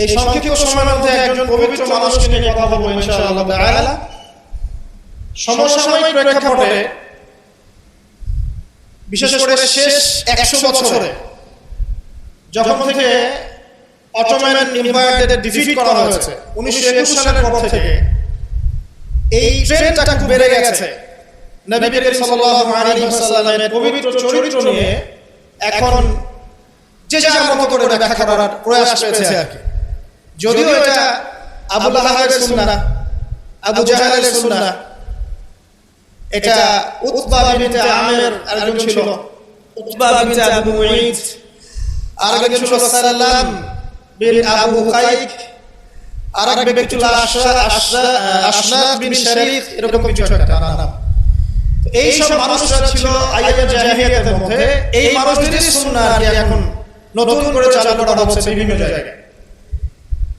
এই সংক্ষিপ্ত সময়ের মধ্যে একজন পবিত্র মানুষকে নিয়ে কথা বলবো ইনশাআল্লাহ তাআলা। সমসাময়িক প্রেক্ষাপটে বিশেষ করে শেষ 100 বছরে যখন থেকে অটোমান এম্পায়ারদের ডিফিট করা হয়েছে 1921 সালের পর থেকে এই ট্রেন্ডটা খুব বেড়ে গেছে। নবী করিম সাল্লাল্লাহু আলাইহি ওয়াসাল্লামের পবিত্র চরিত্র নিয়ে এখন যে যার মতো করে ব্যাখ্যা করার প্রয়াস পেয়েছে আর কি। যদিও এটা আবু লাহাবের সুন্নাহ, আবু জাহলের সুন্নাহ, এটা উতবা বিনতে আমির আরেকজন ছিল, উতবা বিনতে আবু মুঈদ আরেকজন ছিল, সাল্লাম বিন আবু হুকাইক আরেক ব্যক্তি ছিল, আশনাদ বিন শারিক, এরকম কিছু একটা নাম। এই সব মানুষরা ছিল আইয়ামে জাহিলিয়াতের মধ্যে। এই মানুষদের সুন্নাহ এখন নতুন করে চালু করা হচ্ছে বিভিন্ন জায়গায়,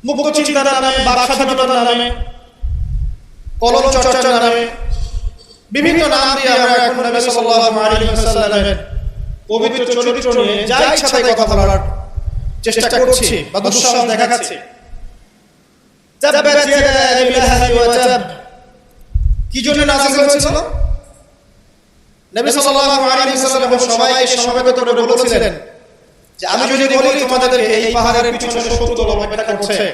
মুক্ত চিন্তার নামে, বাক স্বাধীনতার নামে, কলম চর্চার নামে, বিভিন্ন নাম দিয়ে আমরা এখন নবী সাল্লাল্লাহু আলাইহি ওয়াসাল্লামের পবিত্র চরিত্র নিয়ে যা ইচ্ছা তাই কথা বলার চেষ্টা করছি বা দুঃসাহস দেখাচ্ছি। তাব্বাত ইয়াদা আবি লাহাব ওয়া তাব কি জন্য নাযিল হয়েছিল? নবী সাল্লাল্লাহু আলাইহি ওয়াসাল্লাম সবাই সমবেত করে বলেছিলেন যে আমি যদি বলি তোমাদেরকে এই পাহাড়ের পিছনে 70 দল অপেক্ষা করছে,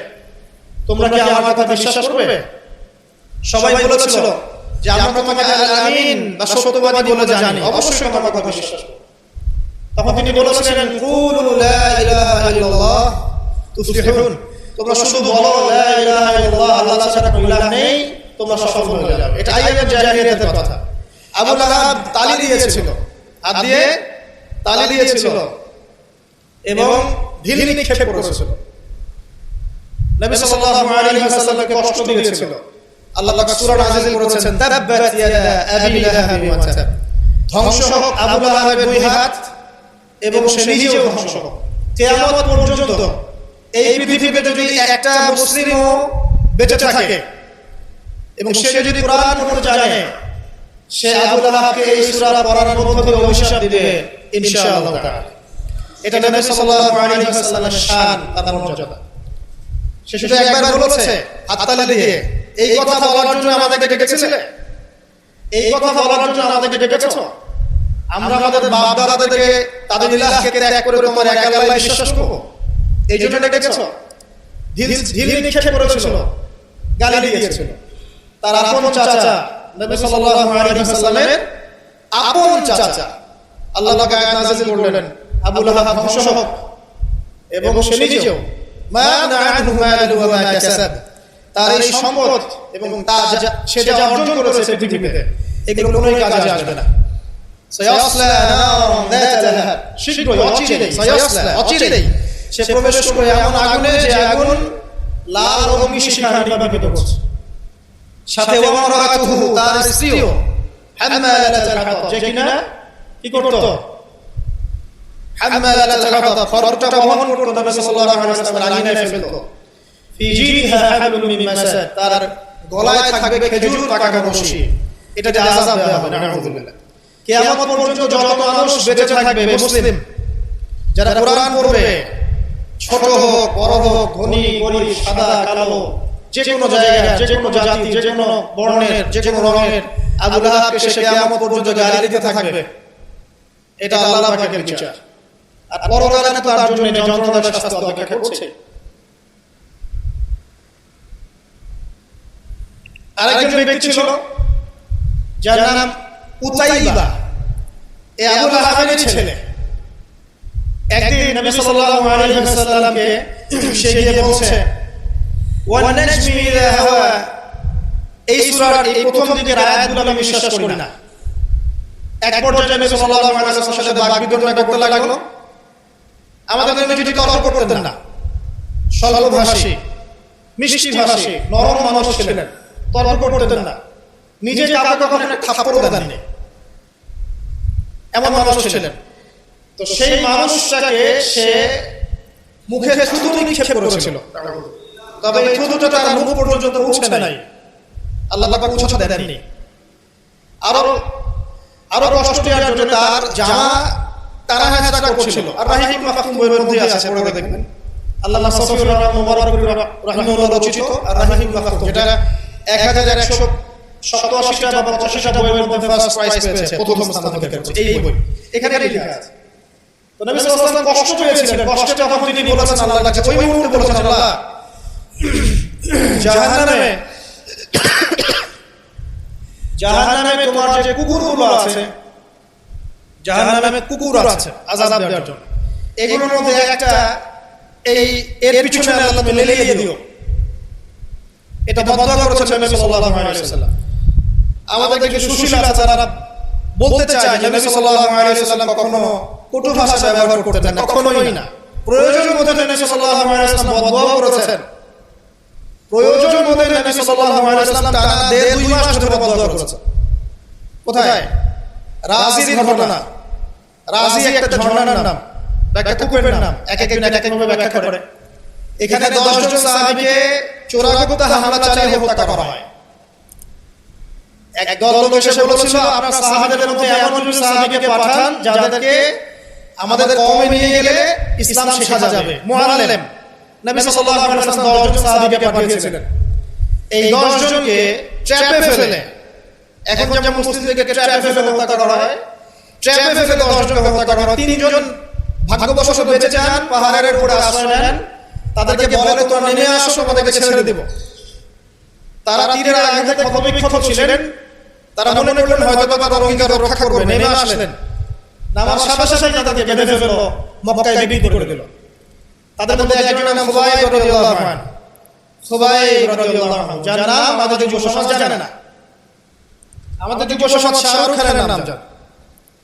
তোমরা কি আমার কথা বিশ্বাস করবে? সবাই বলেছিল যে আমরা তোমাকে আল আমিন বা সত্যবাদী বলে জানি, অবশ্যই আমার কথা বিশ্বাস করবে। তখন তিনি বলেছিলেন কুলু লা ইলাহা ইল্লাল্লাহ তুফলিহুন, তোমরা শুধু বলো লা ইলাহা ইল্লাল্লাহ, আল্লাহ ছাড়া কোনো ইলাহ নেই, তোমরা সফল হয়ে যাবে। এটা আইয়ামে জাহিলিয়াতের কথা। আবু লাহাব তালি দিয়েছিল, হাত দিয়ে তালি দিয়েছিল এবং ঢিল নিক্ষেপ করেছিল, নবী সাল্লাল্লাহু আলাইহি ওয়াসাল্লামকে কষ্ট দিয়েছিল। আল্লাহ পাক সূরা নাযিল করেছেন তাব্বাত ইয়াদা আবি লাহাব ওয়া তাব, ধ্বংস হোক আবু লাহাবের দুই হাত এবং সে নিজেও ধ্বংস হোক। কিয়ামত পর্যন্ত এই পৃথিবীতে যদি একটা মুসলিমও বেঁচে থাকে এবং সে যদি কোরআন পড়তে জানে, সে আবু লাহাবকে এই সূরা পড়ার মধ্য দিয়ে অভিশাপ দিবে ইনশাআল্লাহ তাআলা। এটা নবী সাল্লাল্লাহু আলাইহি ওয়াসাল্লামের শান, তার মর্যাদা। সে শুধু একবার বলেছে হাততালি দিয়ে, এই কথা বলার জন্য আমাদেরকে ডেকেছিলে, এই কথা বলার জন্য আমাদেরকে ডেকেছো? আমরা আমাদের বাপ দাদাদেরকে তাদের ইলাহকে ত্যাগ করে তোমার এক আল্লাহকে বিশ্বাস করব, এই জন্য ডেকেছো? ঢিল নিক্ষেপ করেছিল, গালি দিয়েছিল। তার আপন চাচা নবী সাল্লাল্লাহু আলাইহি ওয়াসাল্লামের আপন চাচা, আল্লাহ পাক আয়াত নাযিল করলেন আবু লাহাব ধ্বংস হোক এবং সে নিজেও মা নাআনহু মালু ওয়া মা কাসাব, তার এই সম্পদ এবং সে যা অর্জন করেছে পৃথিবীতে এগুলো কোনোই কাজে আসবে না। সায়াসলা নারান যাতা লাহাব, শীঘ্রই অচিরেই সে প্রবেশ করবে এমন আগুনে যে আগুন লাল অগ্নিশিখা নির্বাপিত করছে। সাথে ওয়ামারাতুহু, তার স্ত্রীও হাম্মালাতুল হাতাব, যে কিনা কি করত? হাম্মালাতুল হাতাব, খড়টা বহন করত, নবী সাল্লাল্লাহু আলাইহি ওয়াসাল্লাম আঙিনায় ফেলতো। ফি জিদিহা হাবলুম মিন মাসাদ, তার গলায় থাকবে খেজুর পাকা রশি। এটা যে আযাব দেওয়া হবে, নাউযুবিল্লাহ। কিয়ামত পর্যন্ত যত মানুষ বেঁচে থাকবে মুসলিম, যারা কোরআন পড়বে, ছোট হোক বড় হোক, ধনী গরীব, সাদা কালো, যে কোনো জায়গা, যে কোনো জাতি, যে কোনো বর্ণের, যে কোনো রঙের, আবু লাহাবকে সে কিয়ামত পর্যন্ত গালি দিতে থাকবে। এটা আল্লাহ পাকের বিচার। আর পরকালে তো তার জন্য যন্ত্রণাদায়ক শাস্তি অপেক্ষা করছে। আরেকজন ব্যক্তি ছিল যার নাম উতাইবা, এই আবু লাহাবের ছেলে। একদিন নবী সাল্লাল্লাহু আলাইহি ওয়াসাল্লামকে সে গিয়ে বলছে ওয়ান নাজমি ইযা হাওয়া, এই সূরার এই প্রথম দিকের আয়াতগুলো আমি বিশ্বাস করি না। এক পর্যায়ে নবী সাল্লাল্লাহু আলাইহি ওয়াসাল্লামের সাথে বাকবিতণ্ডা করতে লাগলো। আমাদের নবী যদি তর্ক করতেন না, স্বল্পভাষী, মিষ্টি ভাষী, নরম মানুষ ছিলেন, তর্ক করতেন না, নিজে কাউকে কখনো থাপ্পড় দেননি, এমন মানুষ ছিলেন। তো সেই মানুষটাকে সে মুখে থুতু নিক্ষেপ করেছিল, তবে এই থুতুটা তার মুখ পর্যন্ত পৌঁছে নাই, আল্লাহ পাক পৌঁছাতে দেননি। আরো কষ্ট দেওয়ার জন্য তার জামা তারা হেঁচড়া করছিল। আর রাহিম মাহফুম বইয়ের মধ্যে আছে, পড়ে দেখবেন। আল্লামা সফিউর রহমান মুবারকপুরী রাহিমাহুল্লাহ রচিত আর রাহিমুল মাকতুম, যেটা 1187টা বা 85টা বইয়ের মধ্যে ফার্স্ট প্রাইজ পেয়েছে, প্রথম স্থান অধিকার করেছে এই বই। এখানে লেখা আছে তো নবী সাল্লাল্লাহু আলাইহি ওয়াসাল্লাম কষ্ট পেয়েছিলেন। কষ্টে যখন তিনি বলেছেন আল্লাহর কাছে, ওই মুহূর্তে বলেছেন আল্লাহ জাহান্নামে তোমার যে কুকুরগুলো আছে, জাহান্নামে কুকুর আছে আযাব দেওয়ার জন্য, এগুলোর মধ্যে একটা এর পিছনে আল্লাহ মেলিয়ে দিও। এটা বদয়া করেছেন নবী সাল্লাল্লাহু আলাইহি ওয়াসাল্লাম। আমাদের কিছু সুশীল আছে যারা বলতে চায় যে নবী সাল্লাল্লাহু আলাইহি ওয়াসাল্লাম কখনো কটু ভাষা ব্যবহার করতেন না, কখনোই না। প্রয়োজনের মধ্যে নবী সাল্লাল্লাহু আলাইহি ওয়াসাল্লাম বদয়া করেছেন, প্রয়োজনের মধ্যে নবী সাল্লাল্লাহু আলাইহি ওয়াসাল্লাম টানা 2 মাস ধরে বদয়া করেছেন। কোথায়? রাজির ঘটনা। রাজি একটা ঝর্ণার নাম, একটা কুকুরের নাম, এক ভাবে ব্যাখ্যা করে। এখানে 10 জন সাহাবীকে চোরাগোপ্তা হামলা চালিয়ে হত্যা করা হয়। এক দল লোক এসে বলেছিল আপনার সাহাবীদের মধ্যে এমন কিছু সাহাবীকে পাঠান যাদেরকে আমাদের কওমে নিয়ে গেলে ইসলাম শেখা যাবে, মুআল্লিম। নবী সাল্লাল্লাহু আলাইহি ওয়াসাল্লাম 10 জন সাহাবীকে পাঠিয়েছিলেন। এই 10 জনকে ট্র্যাপে ফেলে, এখন যেমন মুসলিমদেরকে ট্র্যাপে ফেলে হত্যা করা হয়, ট্র্যাপে ফেলে 10 জনকে হত্যা করা হয়। 3 জন ভাগ্যবশত বেঁচে যান, পাহাড়ের উপরে আশ্রয় নেন। তাদেরকে বলে তোমরা নেমে আসো, আমাদেরকে ছেড়ে দেব। তারা তীরের আগে থেকে ক্ষতবিক্ষত ছিলেন, তারা মনে করলেন হয়তো তারা অঙ্গীকার রক্ষা করবে, নেমে আসলেন। নামার সাথে সাথে তাদেরকে বেঁধে ফেললো, মক্কায় বিক্রি করে দিল। তাদের মধ্যে একজনের নাম খুবাইব রাদিয়াল্লাহু আনহু। খুবাইব রাদিয়াল্লাহু আনহু, যার নাম আমাদের যুব সমাজ জানে না। আমাদের যুব সমাজ শাহরুখ খানের নাম জানে,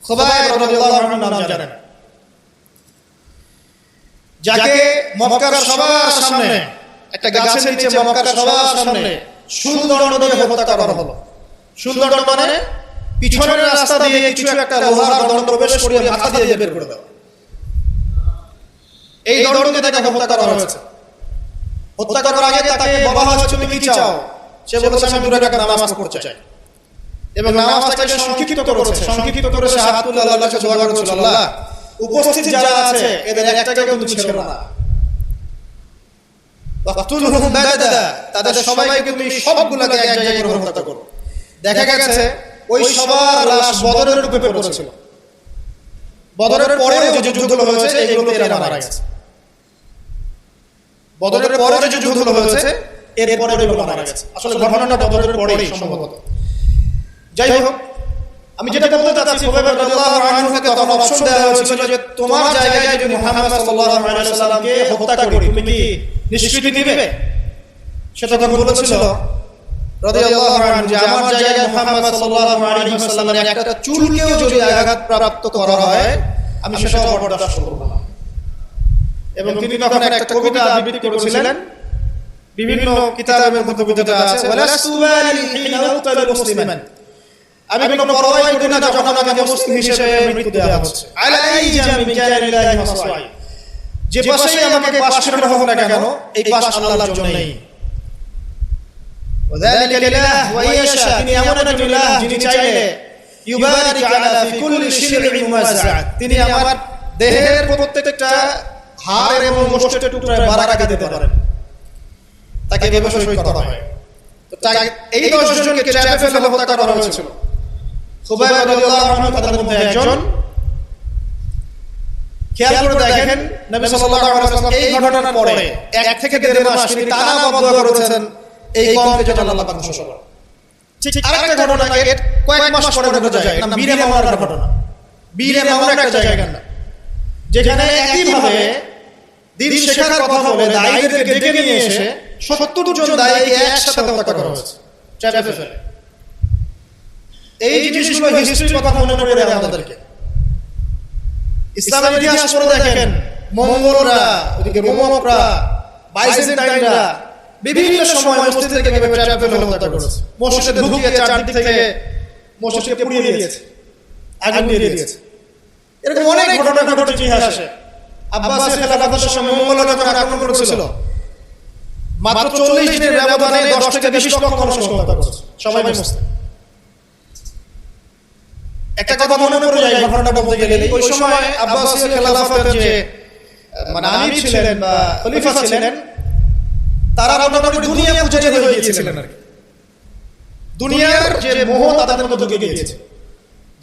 খুবাইব রাদিয়াল্লাহু আনহুর নাম জানে না। যাকে মক্কার সবার সামনে, একটা গাছের নিচে মক্কার সবার সামনে শুলদণ্ড দিয়ে হত্যা করা হলো। শুলদণ্ড মানে পিছনের রাস্তা দিয়ে কিছু একটা লোহার দণ্ড প্রবেশ করিয়ে মাথা দিয়ে বের করে দেওয়া। এই দণ্ডকে তাকে হত্যা করা হয়েছে। হত্যা করার আগে তাকে বলা হয়েছে তুমি কি চাও? সে বলেছে আমি 2 রাকাত নামাজ পড়তে চাই। এবং নামাজটাকে সংক্ষিপ্ত করেছে। সংক্ষিপ্ত করে সে হাত তুলে আল্লাহর কাছে দোয়া করেছিল, আল্লাহ উপস্থিত যারা আছে এদের একটাকেও তুমি ছেড়ো না। ওয়াকতুলহুম বাদাদা, তাদের সবাইকে তুমি সবগুলোকে এক জায়গায় করে হত্যা করো। দেখা গেছে ওই সবার লাশ বদরের রূপে পড়েছিল। বদরের পরেও যে যুদ্ধগুলো হয়েছে এগুলোতে এরা মারা গেছে। বদরের পরে যে যুদ্ধগুলো হয়েছে এর পরে এগুলো মারা গেছে। আসলে ঘটনাটা বদরের পরেই সম্ভবত। যাই হোক, আমি যেটা বলতে চাচ্ছি, খুবাইব রাদিয়াল্লাহু আনহুকে তখন অপশন দেওয়া হয়েছিল যে তোমার জায়গায় যদি মুহাম্মদ সাল্লাল্লাহু আলাইহি ওয়াসাল্লামকে হত্যা করি তুমি কি নিষ্কৃতি দিবে? সে তখন বলেছিল রাদিয়াল্লাহু আনহু যে আমার জায়গায় মুহাম্মদ সাল্লাল্লাহু আলাইহি ওয়াসাল্লামের একটা চুলকেও যদি আঘাত প্রাপ্ত করা হয় আমি সেটাও বরদাস্ত করব না। এবং তিনি তখন একটা কবিতা আবৃত্তি করেছিলেন, বিভিন্ন কিতাবের মধ্যে কবিতাটা আছে, ওয়ালাস্তু ওয়ালি হিনা উকতাল মুসলিমান, আমি কোনো পরোয়াই করি না যখন আমাকে মুসলিম হিসেবে মৃত্যু দেওয়া হচ্ছে। আলা আইজা মিন জানিল্লাহি মাসওয়াই, যে পাশেই আমাকে পাশ করে হোক না কেন এই পাশ আল্লাহর জন্যই। ওয়াযালিকা লিল্লাহ ওয়া ইয়াশা, তিনি এমন একজন ইলাহ যিনি চাইলে ইউবারিক আলা ফি কুল্লি শিরইন মুমাজ্জাআত, তিনি আমার দেহের প্রত্যেকটা হাড় এবং গোশতের টুকরায় বারাকা দিতে পারেন। তাকে এভাবে শহীদ করা হয়। তো এই 10 জনকে ট্র্যাপে ফেলে হত্যা করা হয়েছিল। খুবাইব রাদিয়াল্লাহু আনহু তাদের মধ্যে একজন। খেয়াল করে দেখেন নবী সাল্লাল্লাহু আলাইহি ওয়াসাল্লাম এই ঘটনার পরে 1 থেকে 1.5 মাস তিনি টানা বদয়া করেছেন এই কওমকে যেন আল্লাহ পাক ধ্বংস করে। ঠিক আরেকটা ঘটনা কয়েক মাস পরে ঘটে যায়, নাম বীরে মাওনার ঘটনা। বীরে মাওনা একটা জায়গা না, যেখানে একইভাবে দিন শেখার কথা বলে দায়ীদেরকে ডেকে নিয়ে এসে 70 জন দায়ীকে একসাথে হত্যা করা হয়েছে ট্র্যাপে ফেলে। এই জিনিসগুলো হিস্ট্রির কথা মনে করে দেয় আমাদেরকে। ইসলামের ইতিহাস পড়ে দেখেন, মঙ্গোলরা, ওদিকে রোমানরা, বাইজেন্টাইনরা বিভিন্ন সময় মসজিদকে এভাবে ট্র্যাপে ফেলে হত্যা করেছে। মসজিদে ঢুকিয়ে চারদিক থেকে মসজিদকে পুড়িয়ে দিয়েছে, আগুন দিয়ে দিয়েছে। এরকম অনেক ঘটনা ঘটেছে ইতিহাসে। আব্বাসীয় খেলাফতের সময় মঙ্গোলরা যখন আক্রমণ করেছিল মাত্র 40 দিনের ব্যবধানে 10 থেকে 20 লক্ষ মানুষ হত্যা করেছে, সবাই মুসলিম। একটা কথা মনে পড়ে যায় ঘটনাটা বলতে গেলে, ওই সময় আব্বাসীয় খেলাফতের যে মানে আমির ছিলেন বা খলিফা ছিলেন, তারা মোটামুটি দুনিয়া পূজারী হয়ে গিয়েছিলেন আর কি। দুনিয়ার যে মোহ তাদের মধ্যে ঢুকে গিয়েছে,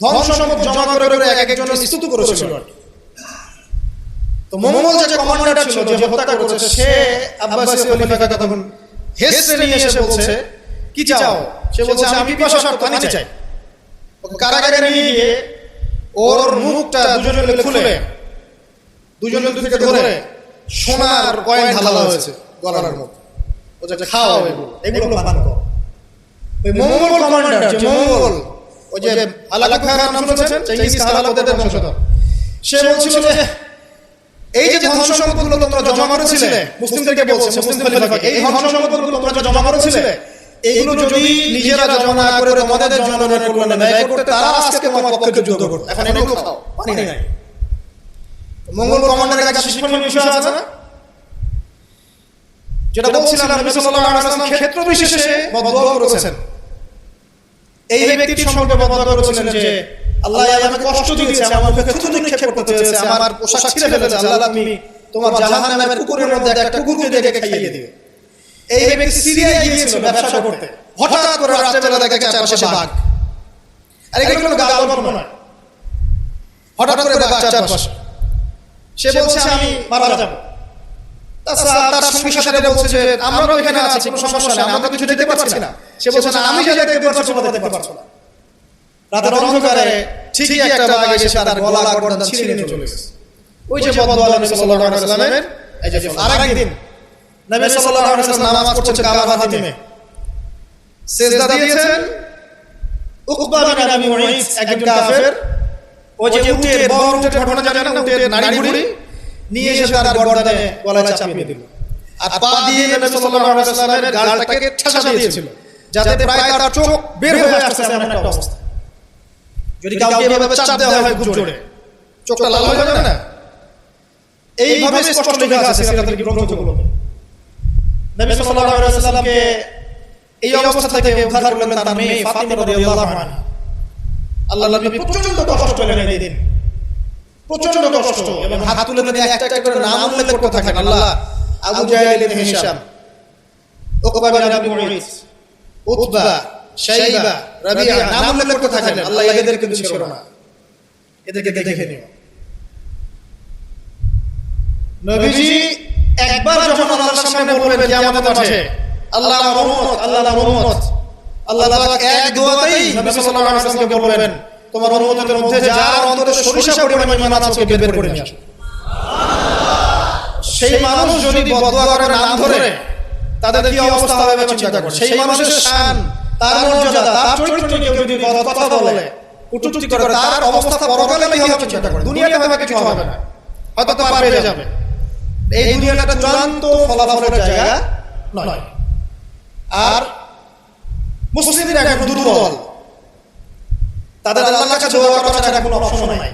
ধন সম্পদ জমা করে করে এক একজন স্তুত করেছিল আর কি। তো মঙ্গল যে কমান্ডার ছিল, যে হত্যা করেছে, সে আব্বাসী খলিফাকে তখন হেসে নিয়ে এসে বলছে, কি চাও? সে বলছে, আমি পিপাসার পানি চাই। ওকে কারাগারে নিয়ে গিয়ে ওর মুখটা দুজনে মিলে খুলে দুজনের দিকে ধরে সোনার কয়েন ঢালা হয়েছে গলার মধ্যে। ও যে খাও এগুলো পান করো। ওই মঙ্গল কমান্ডার, যে মঙ্গল, ওই যে আলাদা খান নাম শুনেছেন, চেঙ্গিস খান ওদের বংশধর, সে বলছিল যে এই যে ধন সম্পদগুলো তোমরা জমা করেছিলে, মুসলিমদেরকে বলছে, মুসলিম খলিফাকে, এই ধন সম্পদগুলো তোমরা জমা করেছিলে, এইগুলো যদি নিজেরা জমা না করে তোমাদের জনগণের কল্যাণে ব্যয় করতে, তারা আজকে তোমার পক্ষে যুদ্ধ করতে। এখন এগুলো খাও, পানি নাই। মঙ্গল কমান্ডারের কাছে শিক্ষণীয় বিষয় আছে না, যেটা বলছিলাম, নবী সাল্লাল্লাহু আলাইহি ওয়াসাল্লাম ক্ষেত্র বিশেষে বদদুয়া করেছেন। এই ব্যক্তির সম্পর্কে বদদুয়া করেছিলেন যে আল্লাহ আমাকে কষ্ট দিয়েছে, আমার মুখে থুতু নিক্ষেপ করতে চেয়েছে, আমার পোশাক ছিঁড়ে ফেলেছে, আল্লাহ তুমি তোমার জাহান্নামের কুকুরের মধ্যে একটা কুকুরকে ডেকে খাইয়ে দিবে। এই ব্যক্তি সিরিয়ায় গিয়েছিল ব্যবসা করতে, হঠাৎ করে রাত্রেবেলা দেখে চারপাশে বাঘ। আর এগুলো কোনো গাল গল্প নয়, হঠাৎ করে বাঘ চারপাশে। সে বলছে আমি মারা যাব। তার সঙ্গী সাথীরা বলছে যে আমরাও এখানে আছি, কোনো সমস্যা নেই, আমরা তো কিছু দেখতে পাচ্ছি না। সে বলছে না, আমি যা দেখতে পাচ্ছি তোমরা দেখতে পাচ্ছ না। রাতের অন্ধকারে ঠিকই একটা বাঘ এসে তার গলা গর্দান ছিঁড়ে নিয়ে চলে গেছে। ওই যে বদদুয়া নবী সাল্লাল্লাহু আলাইহি ওয়াসাল্লামের। এই যে আরেকদিন নবী সাল্লাল্লাহু আলাইহি ওয়াসাল্লাম নামাজ পড়ছেন কাবা হাতিমে, সিজদা দিয়েছেন। উকবা বিন আবি মুঈত, একজন কাফের, ওই যে উটের বড় উটের ঘটনা জানেন না, উটের নাড়ি ভুঁড়ি নিয়ে এসে তার গর্দানে গলায় চাপিয়ে দিল, আর পা দিয়ে নবী সাল্লাল্লাহু আলাইহি ওয়াসাল্লামের গালটাকে ঠাসা দিয়েছিল, যাতে প্রায় তার চোখ বের হয়ে আসছে এমন একটা অবস্থা। যদি কাউকে এভাবে চাপ দেওয়া হয় খুব জোরে, চোখটা লাল হয়ে যাবে না? এইভাবে স্পষ্ট লেখা আছে সিরাতের গ্রন্থগুলোতে। নবী সাল্লাল্লাহু আলাইহি ওয়াসাল্লামকে এই অবস্থা থেকে উদ্ধার করলেন তার মেয়ে ফাতিমা রাদিয়াল্লাহু আনহা। আল্লাহর নবী প্রচন্ড কষ্ট পেলেন এই দিন, প্রচন্ড কষ্ট, এবং হাত তুলে তুলে একটা একটা করে নাম উল্লেখ করতে থাকেন। আল্লাহ আবু জাহেল ইবনে হিশাম, উকবা বিন আবি মুঈত, উতবা, শাইবা, রাবিয়া, নাম উল্লেখ করতে থাকেন। আল্লাহ এদেরকে কিন্তু ছেড়ো না, এদেরকে দেখে নিও। নবীজি একবার যখন আল্লাহর সামনে বলবেন কিয়ামতের মাঠে, আল্লাহ রহমত, আল্লাহ রহমত, আল্লাহ পাক এক দোয়াতেই নবী সাল্লাল্লাহু আলাইহি ওয়াসাল্লামকে বলবেন, তোমার উম্মতের মধ্যে যার অন্তরে সরিষা পরিমাণ ঈমান আছে ওকে বের করে নিয়ে আসো। সেই মানুষ যদি বদদুয়া করে নাম ধরে, তাদের কি অবস্থা হবে চিন্তা করুন। সেই মানুষের শান, তার মর্যাদা, তার চরিত্র নিয়ে কেউ যদি কথা বলে, কটূক্তি করে, তার অবস্থা পরকালে কি হবে চিন্তা করুন। দুনিয়াতে হয়তো কিছু হবে না, হয়তো তো পার পেয়ে যাবে। এই দুনিয়াটা চূড়ান্ত ফলাফলের জায়গা নয়। আর মুসলিমরা এখন দুর্বল, তাদের আল্লাহর কাছে দোয়া করা ছাড়া কোনো অপশন নাই।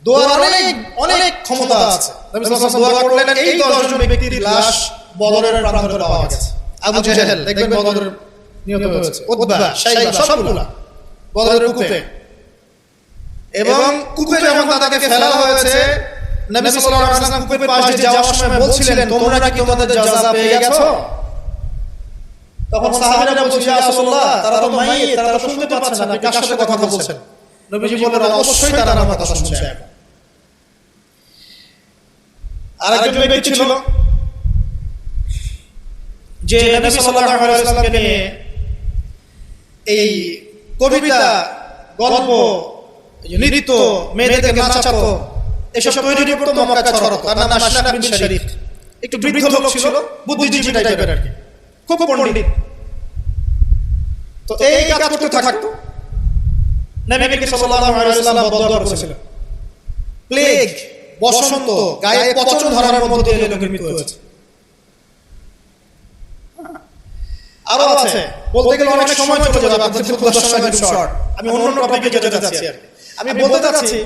দোয়ার অনেক অনেক ক্ষমতা আছে। নবী সাল্লাল্লাহু আলাইহি ওয়াসাল্লাম দোয়া করলেন, এই 10 জন ব্যক্তির লাশ বদরের প্রান্তরে পাওয়া গেছে। আবু জাহেল দেখবেন বদরের নিহত হয়েছে, উতবা, শাইবা, সবগুলা বদরের কূপে। এবং কূপে যখন তাদেরকে ফেলা হয়েছে, নবী সাল্লাল্লাহু আলাইহি ওয়াসাল্লাম কূপের পাশ দিয়ে যাওয়ার সময় বলছিলেন, তোমরা কি তোমাদের জাযা পেয়ে গেছো? তখন সাহাবীরা বলছে, ইয়া রাসূলুল্লাহ, তারা তো মাইয়িত, তারা তো শুনতে পাচ্ছে না, আপনি কার সাথে কথা বলছেন? নবীজি বললেন, অবশ্যই তারা আমার কথা শুনছে। আরেকজন ব্যক্তি ছিল যে নবী সাল্লাল্লাহু আলাইহি ওয়াসাল্লামকে নিয়ে এই কবিতা, গল্প, নৃত্য, মেয়েদেরকে নাচাতো, এসব তৈরি করতো, মক্কা ছড়াতো। তার নাম আশরাফ বিন শরীক, একটু বৃদ্ধ লোক ছিল, বুদ্ধিজীবী টাইপের আর কি, খুব পণ্ডিত। তো এই কাজ করতে থাকতো। নবী করিম সাল্লাল্লাহু আলাইহি ওয়াসাল্লাম বদদুয়া করেছিলেন, প্লেগ, বসন্ত, গায়ে পচন ধরার মধ্যে দিয়ে লোকের মৃত্যু হয়েছে। আরো আছে, বলতে গেলে অনেক সময় চলে যাবে, আপনাদের সময় খুব শর্ট। আমি অন্য টপিকে যেতে যাচ্ছি আর কি। আমি বলতে চাচ্ছি,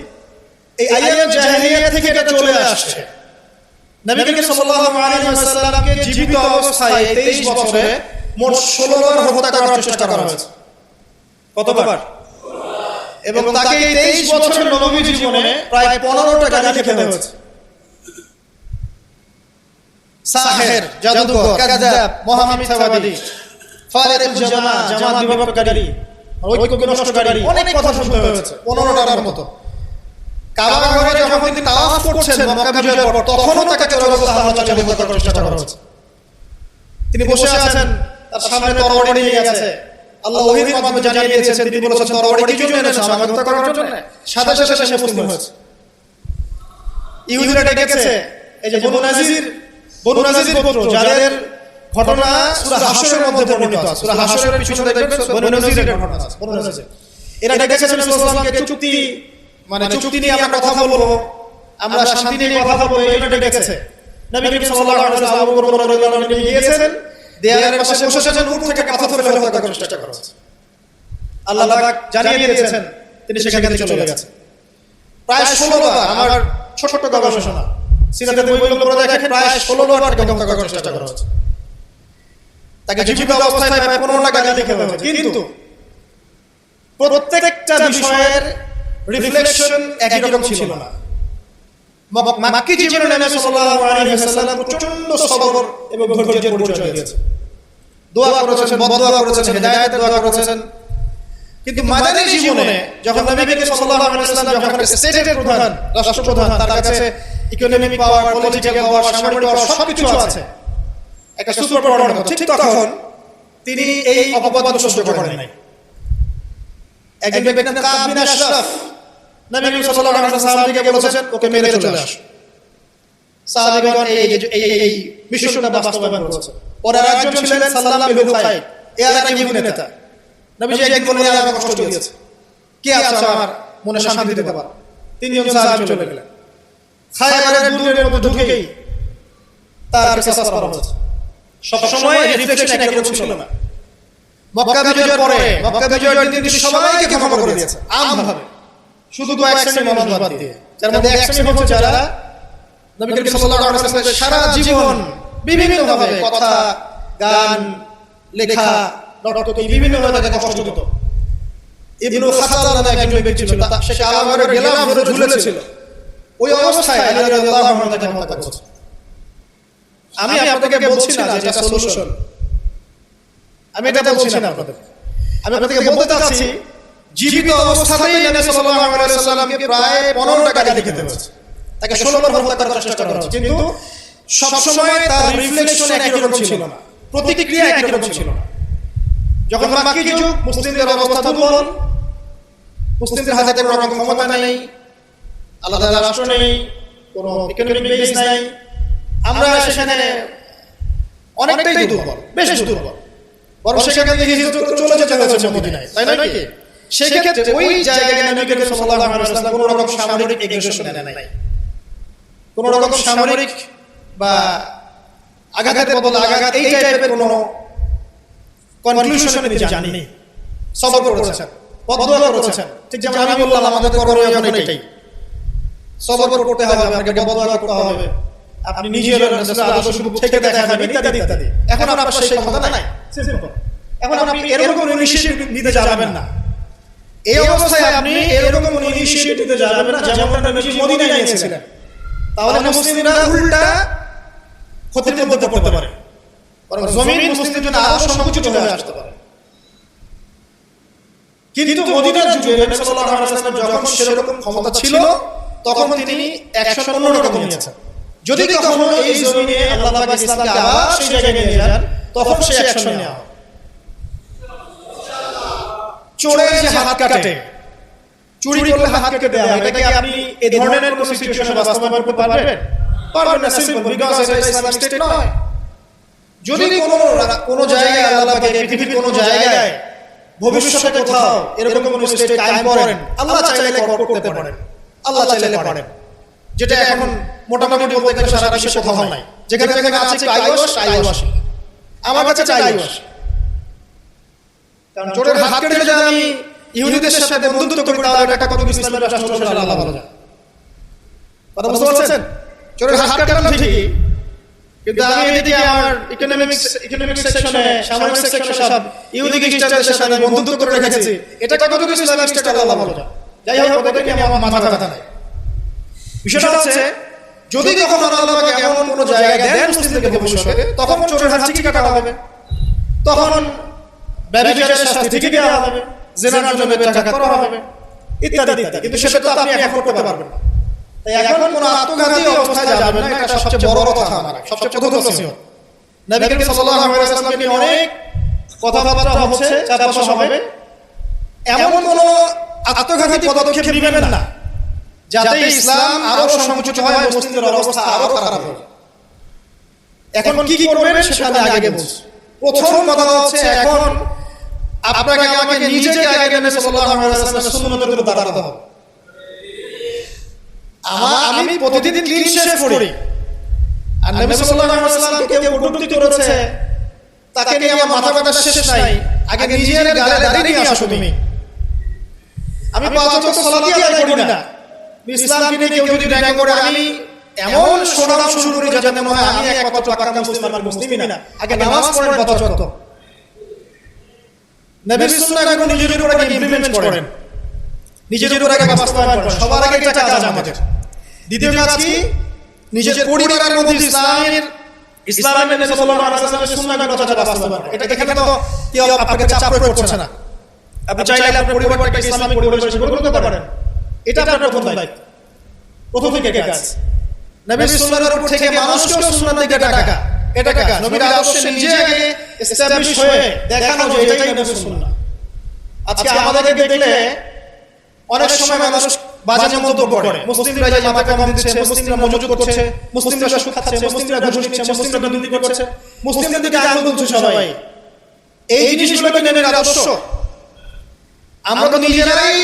এই আইয়াম জাহেলিয়া থেকে এটা চলে আসছে। নবী করিম সাল্লাল্লাহু আলাইহি ওয়াসাল্লামকে জীবিত অবস্থায় 23 বছরে মোট 16 বার হত্যা করার চেষ্টা করা হয়েছে। কতবার? এবং তাকে এই 23 বছরের নবী জীবনে প্রায় 15টা গালি খেতে হয়েছে। সাহের, জাদুকর, কাযাব, মহামিথ্যাবাদী, ফারিকুল জামাত বিভক্তকারী, ঐক্য নষ্টকারী, অনেক কথা শুনতে হয়েছে 15টার মতো। কাবা ঘরে যখন তিনি তাওয়াফ করছেন মক্কা বিজয়ের পর, তখনও তাকে চোরা অবস্থায় হামলা চালিয়ে হত্যা করার চেষ্টা করা হয়েছে। তিনি বসে আছেন, তার সামনে তরবারি নিয়ে গেছে। আল্লাহ ওহীর মাধ্যমে জানিয়ে দিয়েছেন, তিনি বলেছেন তরবারি কি জন্য এনেছো? আমাকে হত্যা করার জন্য। সাথে সাথে সে মুসলিম হয়েছে। ইহুদিরা ডেকেছে, এই যে বনু নাজির গোত্র, যাদের ঘটনা সূরা হাশরের মধ্যে বর্ণিত আছে। সূরা হাশরের পিছনে দেখবেন বনু নাজিরের ঘটনা আছে। বনু নাজির এরা ডেকেছে নবী সাল্লাল্লাহু আলাইহি ওয়াসাল্লামকে চুক্তি নিয়ে আমরা কথা বলবো, আমরা শান্তি নিয়ে কথা বলবো, এই জন্য ডেকেছে। নবী করিম সাল্লাল্লাহু আলাইহি ওয়াসাল্লাম আবু বকর রাদিয়াল্লাহু আনহু নিয়ে গিয়েছেন, দেয়ালের পাশে বসেছেন, উপর থেকে পাথর ফেলে হত্যা করার চেষ্টা করা হচ্ছে। আল্লাহ পাক জানিয়ে দিয়েছেন, তিনি সেখান থেকে চলে গেছেন। প্রায় 16 বার, আমার ছোট ছোট গবেষণা সিরাতের বইগুলো পড়ে দেখেন, প্রায় 16 বার তাকে হত্যা করার চেষ্টা করা হচ্ছে। তাকে জীবিত অবস্থায় প্রায় 15টা গালি খেতে হয়েছে। কিন্তু প্রত্যেকটা বিষয়ের রিফ্লেকশন একই রকম ছিল না। মাক্কি জীবনে নবী সাল্লাল্লাহু আলাইহি ওয়াসাল্লাম প্রচন্ড সবর এবং ধৈর্যের পরিচয় দিয়েছেন। দোয়া করেছেন, বদদোয়া করেছেন, হেদায়েতের দোয়া করেছেন। কিন্তু মাদানী জীবনে যখন নবী করিম সাল্লাল্লাহু আলাইহি ওয়াসাল্লাম যখন স্টেটের প্রধান, রাষ্ট্রপ্রধান, তার কাছে ইকোনমিক পাওয়ার, পলিটিক্যাল পাওয়ার, সামরিক পাওয়ার সবকিছু আছে, একটা সুপার পাওয়ার মতো, ঠিক তখন তিনি এই অপবাদ সহ্য করেন নাই। একজন ব্যক্তি কাব বিন আশরাফ নবী করিম সাল্লাল্লাহু আলাইহি ওয়াসাল্লামকে বলেছেন, ওকে মেরে চলে আস। সাহাবীগণ এই মিশনটা বাস্তবায়ন করেছে। ওরা একজন ছিলেন সাল্লাম বিন খাইর, এর আরেক ইহুদি নেতা। নবীজি একদিন বললেন, আমাকে কষ্ট দিয়েছে, কে আছে আমার মনে শান্তি দিতে পারে? তিনজন সাহাবী চলে গেলেন। খায়বারের দুর্গের মধ্যে ঢুকেই তার কিসাস করা হয়েছে। সবসময় রিফ্লেকশন একরকম ছিল না। মক্কা বিজয়ের পরে, মক্কা বিজয়ের দিন তিনি সবাইকে ক্ষমা করে দিয়েছেন আমভাবে, শুধু এক শ্রেণীর মানুষ বাদ দিয়ে। যার মধ্যে এক শ্রেণী হচ্ছে যারা নবী করিম সাল্লাল্লাহু আলাইহি ওয়াসাল্লামের সারা জীবন বিভিন্নভাবে কথা, গান, লেখা, নর্তকী বিভিন্নভাবে তাকে কষ্ট দিত। ইবনু খাতাল নামে একজন ব্যক্তি ছিল, সে কাবাগরের গেলাম ধরে ঝুলেছিল। ওই অবস্থায় আলী রাদিয়াল্লাহু আনহু তাকে হত্যা করেছে। আমি আপনাদেরকে বলছি না যে এটা সলিউশন, আমি এটা বলছি না আপনাদের, আমি আপনাদেরকে বলতে চাচ্ছি জীবিত অবস্থাতেই নবী সাল্লাল্লাহু আলাইহি ওয়াসাল্লামকে প্রায় 15টা গালি খেতে হয়েছে, তাকে 16 বার হত্যা করার চেষ্টা করা হয়েছে। কিন্তু সবসময় তার রিফ্লেকশন একই রকম ছিল না, প্রতিক্রিয়া একই রকম ছিল না। যখন মাক্কি যুগ, মুসলিমদের অবস্থা দুর্বল, মুসলিমদের হাতে কোনো রকম ক্ষমতা নেই, আলাদা রাষ্ট্র নেই, কোনো ইকোনমিক বেস নাই, আমরা সেখানে অনেকটাই দুর্বল, বেশ দুর্বল। বরং সেখান থেকে হিজরত চলে যেতে হয়েছে মদিনায়, তাই নয় কি? সেক্ষেত্রে ওই জায়গায় নবী করিম সাল্লাল্লাহু আলাইহি ওয়াসাল্লাম কোনো রকম সামরিক এগ্রেশন নেন নাই, কোনো রকম সামরিক বা আঘাতের বদলে আঘাত, এই টাইপের কোনো কনক্লুশনে তিনি যাননি। সবর করেছেন, বদদোয়া করেছেন। ঠিক যেমন আমি বললাম, আমাদের করণীয় এখন এটাই, সবর করতে হবে, আপনাকে বদদোয়া করতে হবে, আপনি নিজের আদর্শ থেকে দেখাবেন, ইত্যাদি ইত্যাদি। এখন আপনার সেই ক্ষমতা নাই, এখন আপনি এরকম ইনিশিয়েটিভ নিতে যাবেন না। এই অবস্থায় আপনি এরকম ইনিশিয়েটিভ নিতে যাবেন না যেমনটা নবীজি মদিনায় নিয়েছিলেন। তাহলে মুসলিমরা উল্টা ক্ষতির মধ্যে পড়তে পারে, বরং জমিন মুসলিমদের জন্য আরো সংকুচিত হয়ে আসতে পারে। কিন্তু মদিনার যুগে নবী সাল্লাল্লাহু আলাইহি ওয়াসাল্লাম যখন সেরকম ক্ষমতা ছিল, তখন তিনি অ্যাকশন অন্যরকম নিয়েছেন। যদি কখনো এই জমিনে আল্লাহ পাক ইসলামকে আবার সেই জায়গায় নিয়ে যান, তখন সেই অ্যাকশন নেওয়া হবে। চোরের যে হাত কাটে, চুরি করলে হাত কেটে দেওয়া হয়, এটাকে আপনি এই ধরনের কোনো সিচুয়েশনে বাস্তবায়ন করতে পারবেন? পারবেন না, সিম্পল, বিকজ এটা ইসলামিক স্টেট নয়। যদি কোনো জায়গায় আল্লাহ পাক পৃথিবীর কোনো জায়গায় ভবিষ্যতে কোথাও এরকম কোনো স্টেট কায়েম করেন, আল্লাহ চাইলে করতে পারেন, আল্লাহ চাইলে পারেন। যেটা এখন মোটামুটি বলতে গেলে সারা বিশ্বে কোথাও নাই। যেখানে যেখানে আছে একটু আইওয়াস, আমার কাছে আইওয়াস। কারণ চোরের হাত কেটে যদি আমি ইহুদিদের সাথে বন্ধুত্ব করি, তাহলে একটা কত ইসলামের রাষ্ট্র হলো, সেটা আল্লাহ ভালো জানে। কথা বুঝতে পারছেন? চোরের হাত কাটলাম ঠিকই, কিন্তু আমি এদিকে আমার ইকোনমিক সেকশনে, সামরিক সেকশনে সব ইহুদি খ্রিস্টানদের সাথে বন্ধুত্ব করে রেখেছি, এটা কত ইসলামিক স্টেট আল্লাহ ভালো জানে। যাই হোক, ওদেরকে আমি আমার মাথা ব্যথা নাই। বিষয়টা হচ্ছে যদি কখনো আল্লাহ পাক এমন কোনো জায়গায় দেন মুসলিমদেরকে ভবিষ্যতে, তখন চোরের হাত ঠিকই কাটা হবে, তখন ব্যভিচারের শাস্তি ঠিকই দেওয়া হবে, জেনার জন্য বেত্রাঘাত করা হবে, ইত্যাদি ইত্যাদি। কিন্তু সেটা তো আপনি এখন করতে পারবেন না। তাই এখন কোনো আত্মঘাতী অবস্থায় যাবেন না, এটা সবচেয়ে বড় কথা, আমার সবচেয়ে প্রথম নসিহত। নবী করিম সাল্লাল্লাহু আলাইহি ওয়াসাল্লামকে নিয়ে অনেক কথাবার্তা হচ্ছে চারপাশে হবে, এমন কোনো আত্মঘাতী পদক্ষেপ নেবেন না যাতে ইসলাম আরো সংকুচিত হয়, মুসলিমদের অবস্থা আরো খারাপ হয়। এখন কি করবেন সেটা আগে বলছি। প্রথম কথা হচ্ছে, এখন আপনাকে আমাকে নিজেকে আগে নবী সাল্লাল্লাহু আলাইহি ওয়াসাল্লামের সুন্নতের উপর দাঁড়াতে হবে। আমি প্রতিদিন ক্লিন শেভ করি, আর নবী সাল্লাল্লাহু আলাইহি ওয়াসাল্লামকে কেউ কটূক্তি করেছে, তাকে নিয়ে আমার মাথা ব্যথা শেষ নাই। আগে নিজের গালে দাঁড়িয়ে নিয়ে আসো তুমি। আমি 5 ওয়াক্ত সালাতই আদায় করি না, ইসলামকে নিয়ে কেউ যদি ব্যঙ্গ করে, আমি এমন শোনানো শুরু করি যাতে মনে হয় আমি একমাত্র পাক্কা মুসলিম, আর মুসলিমই না। আগে নামাজ পড়েন যথাযথ, নবীর সুন্নাহগুলো নিজের উপর আগে ইমপ্লিমেন্ট করেন, নিজের উপর আগে বাস্তবায়ন করেন। সবার আগে এটা কাজ আমাদের। দ্বিতীয় কাজ কি? নিজের পরিবারের মধ্যে ইসলামের নবী সাল্লাল্লাহু আলাইহি ওয়াসাল্লামের সুন্নাহগুলো যথাযথ বাস্তবায়ন করেন। এটা এখানে তো কেউ আপনাকে চাপ প্রয়োগ করছে না, আপনি চাইলে আপনার পরিবারটাকে ইসলামিক পরিবেশে গড়ে তুলতে পারেন। এটা আপনার প্রথম দায়িত্ব, প্রথম থেকে কাজ। নবীর সুন্নাহর উপর থেকে মানুষকেও সুন্নাহ দিকে ডাকা, এটা কাজ। নবীর আদর্শে নিজে আগে এস্টাবলিশ হয়ে দেখানো যে এটাই নবীর সুন্নাহ। আজকে আমাদেরকে দেখলে অনেক সময় মানুষ বাজে মন্তব্য করে, মুসলিমরা যে মাথা কম দিচ্ছে, মুসলিমরা মজুদ করছে, মুসলিমরা সুদ খাচ্ছে, মুসলিমরা ঘুষ নিচ্ছে, মুসলিমরা দুর্নীতি করছে, মুসলিমদের দিকে আঙুল তুলছে সবাই। এই জিনিসগুলো কি নবীর আদর্শ? আমরা তো নিজেরাই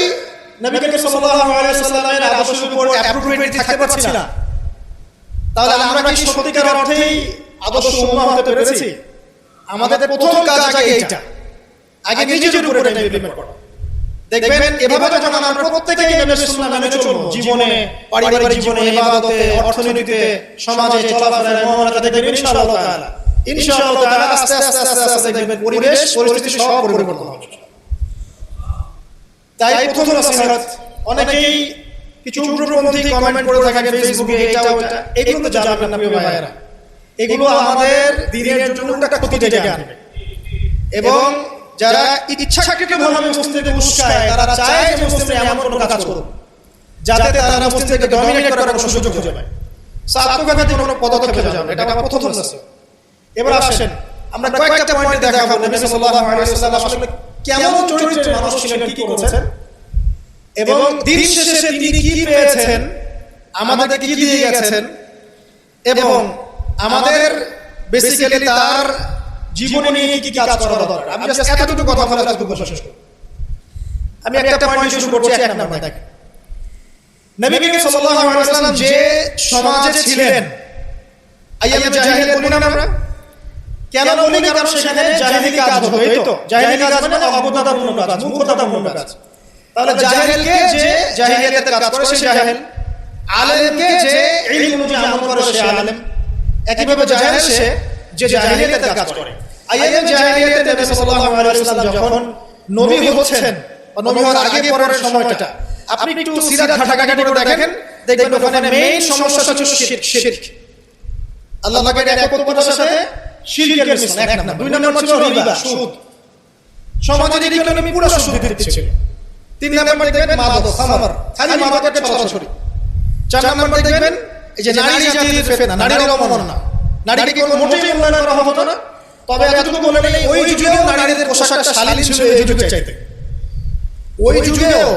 নবী করিম সাল্লাল্লাহু আলাইহি ওয়াসাল্লামের আদর্শের উপর অ্যাপ্রোপ্রিয়েট থাকতে পারছি না, তাহলে আমরা কি সত্যিকার অর্থেই আদর্শ উম্মাহ হতে পেরেছি? আমাদের প্রথম কাজ আগে এইটা, আগে নিজের উপরে ইমপ্লিমেন্ট করা। দেখবেন এভাবে যখন আমরা প্রত্যেকেই নবীর সুন্নাহ মেনে চলবো, জীবনে, পারিবারিক জীবনে, ইবাদতে, অর্থনীতিতে, সমাজে চলাফেরায়, মুআমালাতে, দেখবেন ইনশাআল্লাহ তাআলা আস্তে আস্তে দেখবেন পরিবেশ পরিস্থিতি সব পরিবর্তন হবে। তাই প্রথম নসিহত, অনেকেই কিছু উগ্রপন্থী কমেন্ট করে থাকেন ফেসবুকে, এটা ওটা, এগুলো তো জানেন না প্রিয় ভাইয়েরা, এগুলো আমাদের দিনের জন্য একটা ক্ষতি ডেকে আনবে। এবং যারা ইচ্ছাকৃতভাবে মুসলিমদেরকে উস্কায়, তারা চায় যে মুসলিমরা এমন কোনো কাজ করুক যাতে তারা মুসলিমদেরকে ডমিনেট করার কোনো সুযোগ খুঁজে পায়। আত্মঘাতী কোনো পদক্ষেপে যাবে, এটা আমার প্রথম নসিহত। এবার আসেন আমরা কয়েকটা পয়েন্টে দেখাবো নবী সাল্লাল্লাহু আলাইহি ওয়াসাল্লাম আসলে কেমন চরিত্রের মানুষ ছিলেন, কি করেছেন, এবং দিন শেষে তিনি কি পেয়েছেন, আমাদেরকে কি দিয়ে গেছেন, এবং আমাদের বেসিক্যালি তার জীবনে নিয়ে কি কাজ করা দরকার। আমি জাস্ট এতটুকু কথা বলে আজকে শেষ করব। আমি একটা পয়েন্ট শুরু করছি, 1 নাম্বার দেখেন, নবী করিম সাল্লাল্লাহু আলাইহি ওয়াসাল্লাম যে সমাজে ছিলেন, আইয়ামে জাহিলিয়াত বলি না আমরা, কেন বলি? কারণ সেখানে জাহিলি কাজ হতো। এই তো জাহিলি কাজ মানে অবদানপূর্ণ কাজ, মূর্খতাপূর্ণ কাজ। তাহলে জাহিলকে যে জাহিলিয়াতের কাজ করে সে জাহিল, আলেমকে যে ইলম অনুযায়ী আমল করে সে আলেম। একইভাবে জাহিল সে যে জাহিলিয়াতের কাজ করে। আইয়ামে জাহিলিয়াতে নবী সাল্লাল্লাহু আলাইহি ওয়াসাল্লাম যখন নবী হচ্ছেন বা নবী হওয়ার আগে পরের সময়টা আপনি একটু সিরাত ঘাটাঘাটি করে দেখেন, দেখবেন ওখানে মেইন সমস্যা হচ্ছে শিরক। আল্লাহ পাকের একত্বতার সাথে শিরকের মিশ্রণ, 1 নাম্বার। 2 নাম্বার ছিল রিবা, সুদ। সমাজের ইকোনমি পুরো সুদ ভিত্তিক ছিল। 3 নাম্বার দেখবেন মাদক, খামার, খালি মাদকের ছড়াছড়ি। 4 নাম্বার দেখবেন এই যে নারী জাতির ফিতনা, নারীর অবমাননা, নারীকে কোনো মোটেই মূল্যায়ন করা হতো না। তবে এতটুকু বলে নেই, ওই যুগেও নারীদের পোশাকটা শালীন ছিল এই যুগের চাইতে। ওই যুগেও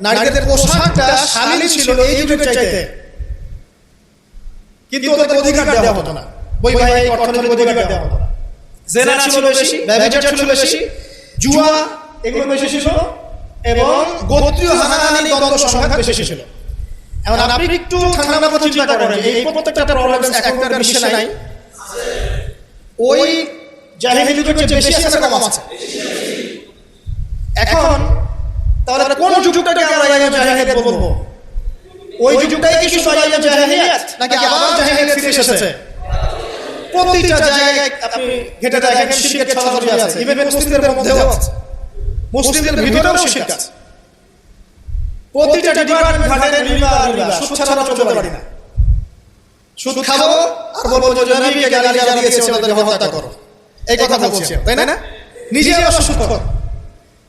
নারীদের পোশাকটা শালীন ছিল এই যুগের চাইতে, কিন্তু ওদের অধিকার দেওয়া হতো না, বৈবাহিক অর্থনৈতিক অধিকার দেওয়া হতো না। জেনা ছিল বেশি, ব্যভিচার ছিল বেশি, জুয়া এগুলো বেশি ছিল, এবং গোত্রীয় হানাহানি দ্বন্দ্ব সংঘাত বেশি ছিল। এখন আপনি একটু ঠান্ডা মাথায় চিন্তা করেন, এই প্রত্যেকটা প্রবলেম একটা বিশ্বে নাই, ওই জাহিলি যুগের চেয়ে বেশি আছে না কম আছে? এখন তাহলে কোন যুগটাকে আমরা আইয়ামে জাহিলিয়াত বলবো? ওই যুগটাই কি শুধু আইয়ামে জাহিলিয়াত, নাকি আবার জাহিলিয়াত ফিরে এসেছে? প্রতিটা জায়গায় আপনি ঘেটে দেখেন শিরকের ছড়াছড়ি আছে, ইভেন মুসলিমদের মধ্যেও আছে, মুসলিমদের ভিতরেও শিরক আছে। প্রতিটা ডিপার্টমেন্ট ঘাটে রিবা, সুদ ছাড়া চলতে পারি না। সুদ খাবো আর বলবো যে নবীকে গালি যারা দিয়েছে ওদেরকে হত্যা করো, এই কথা বলছে, তাই না? নিজে আবার সুদ খোর।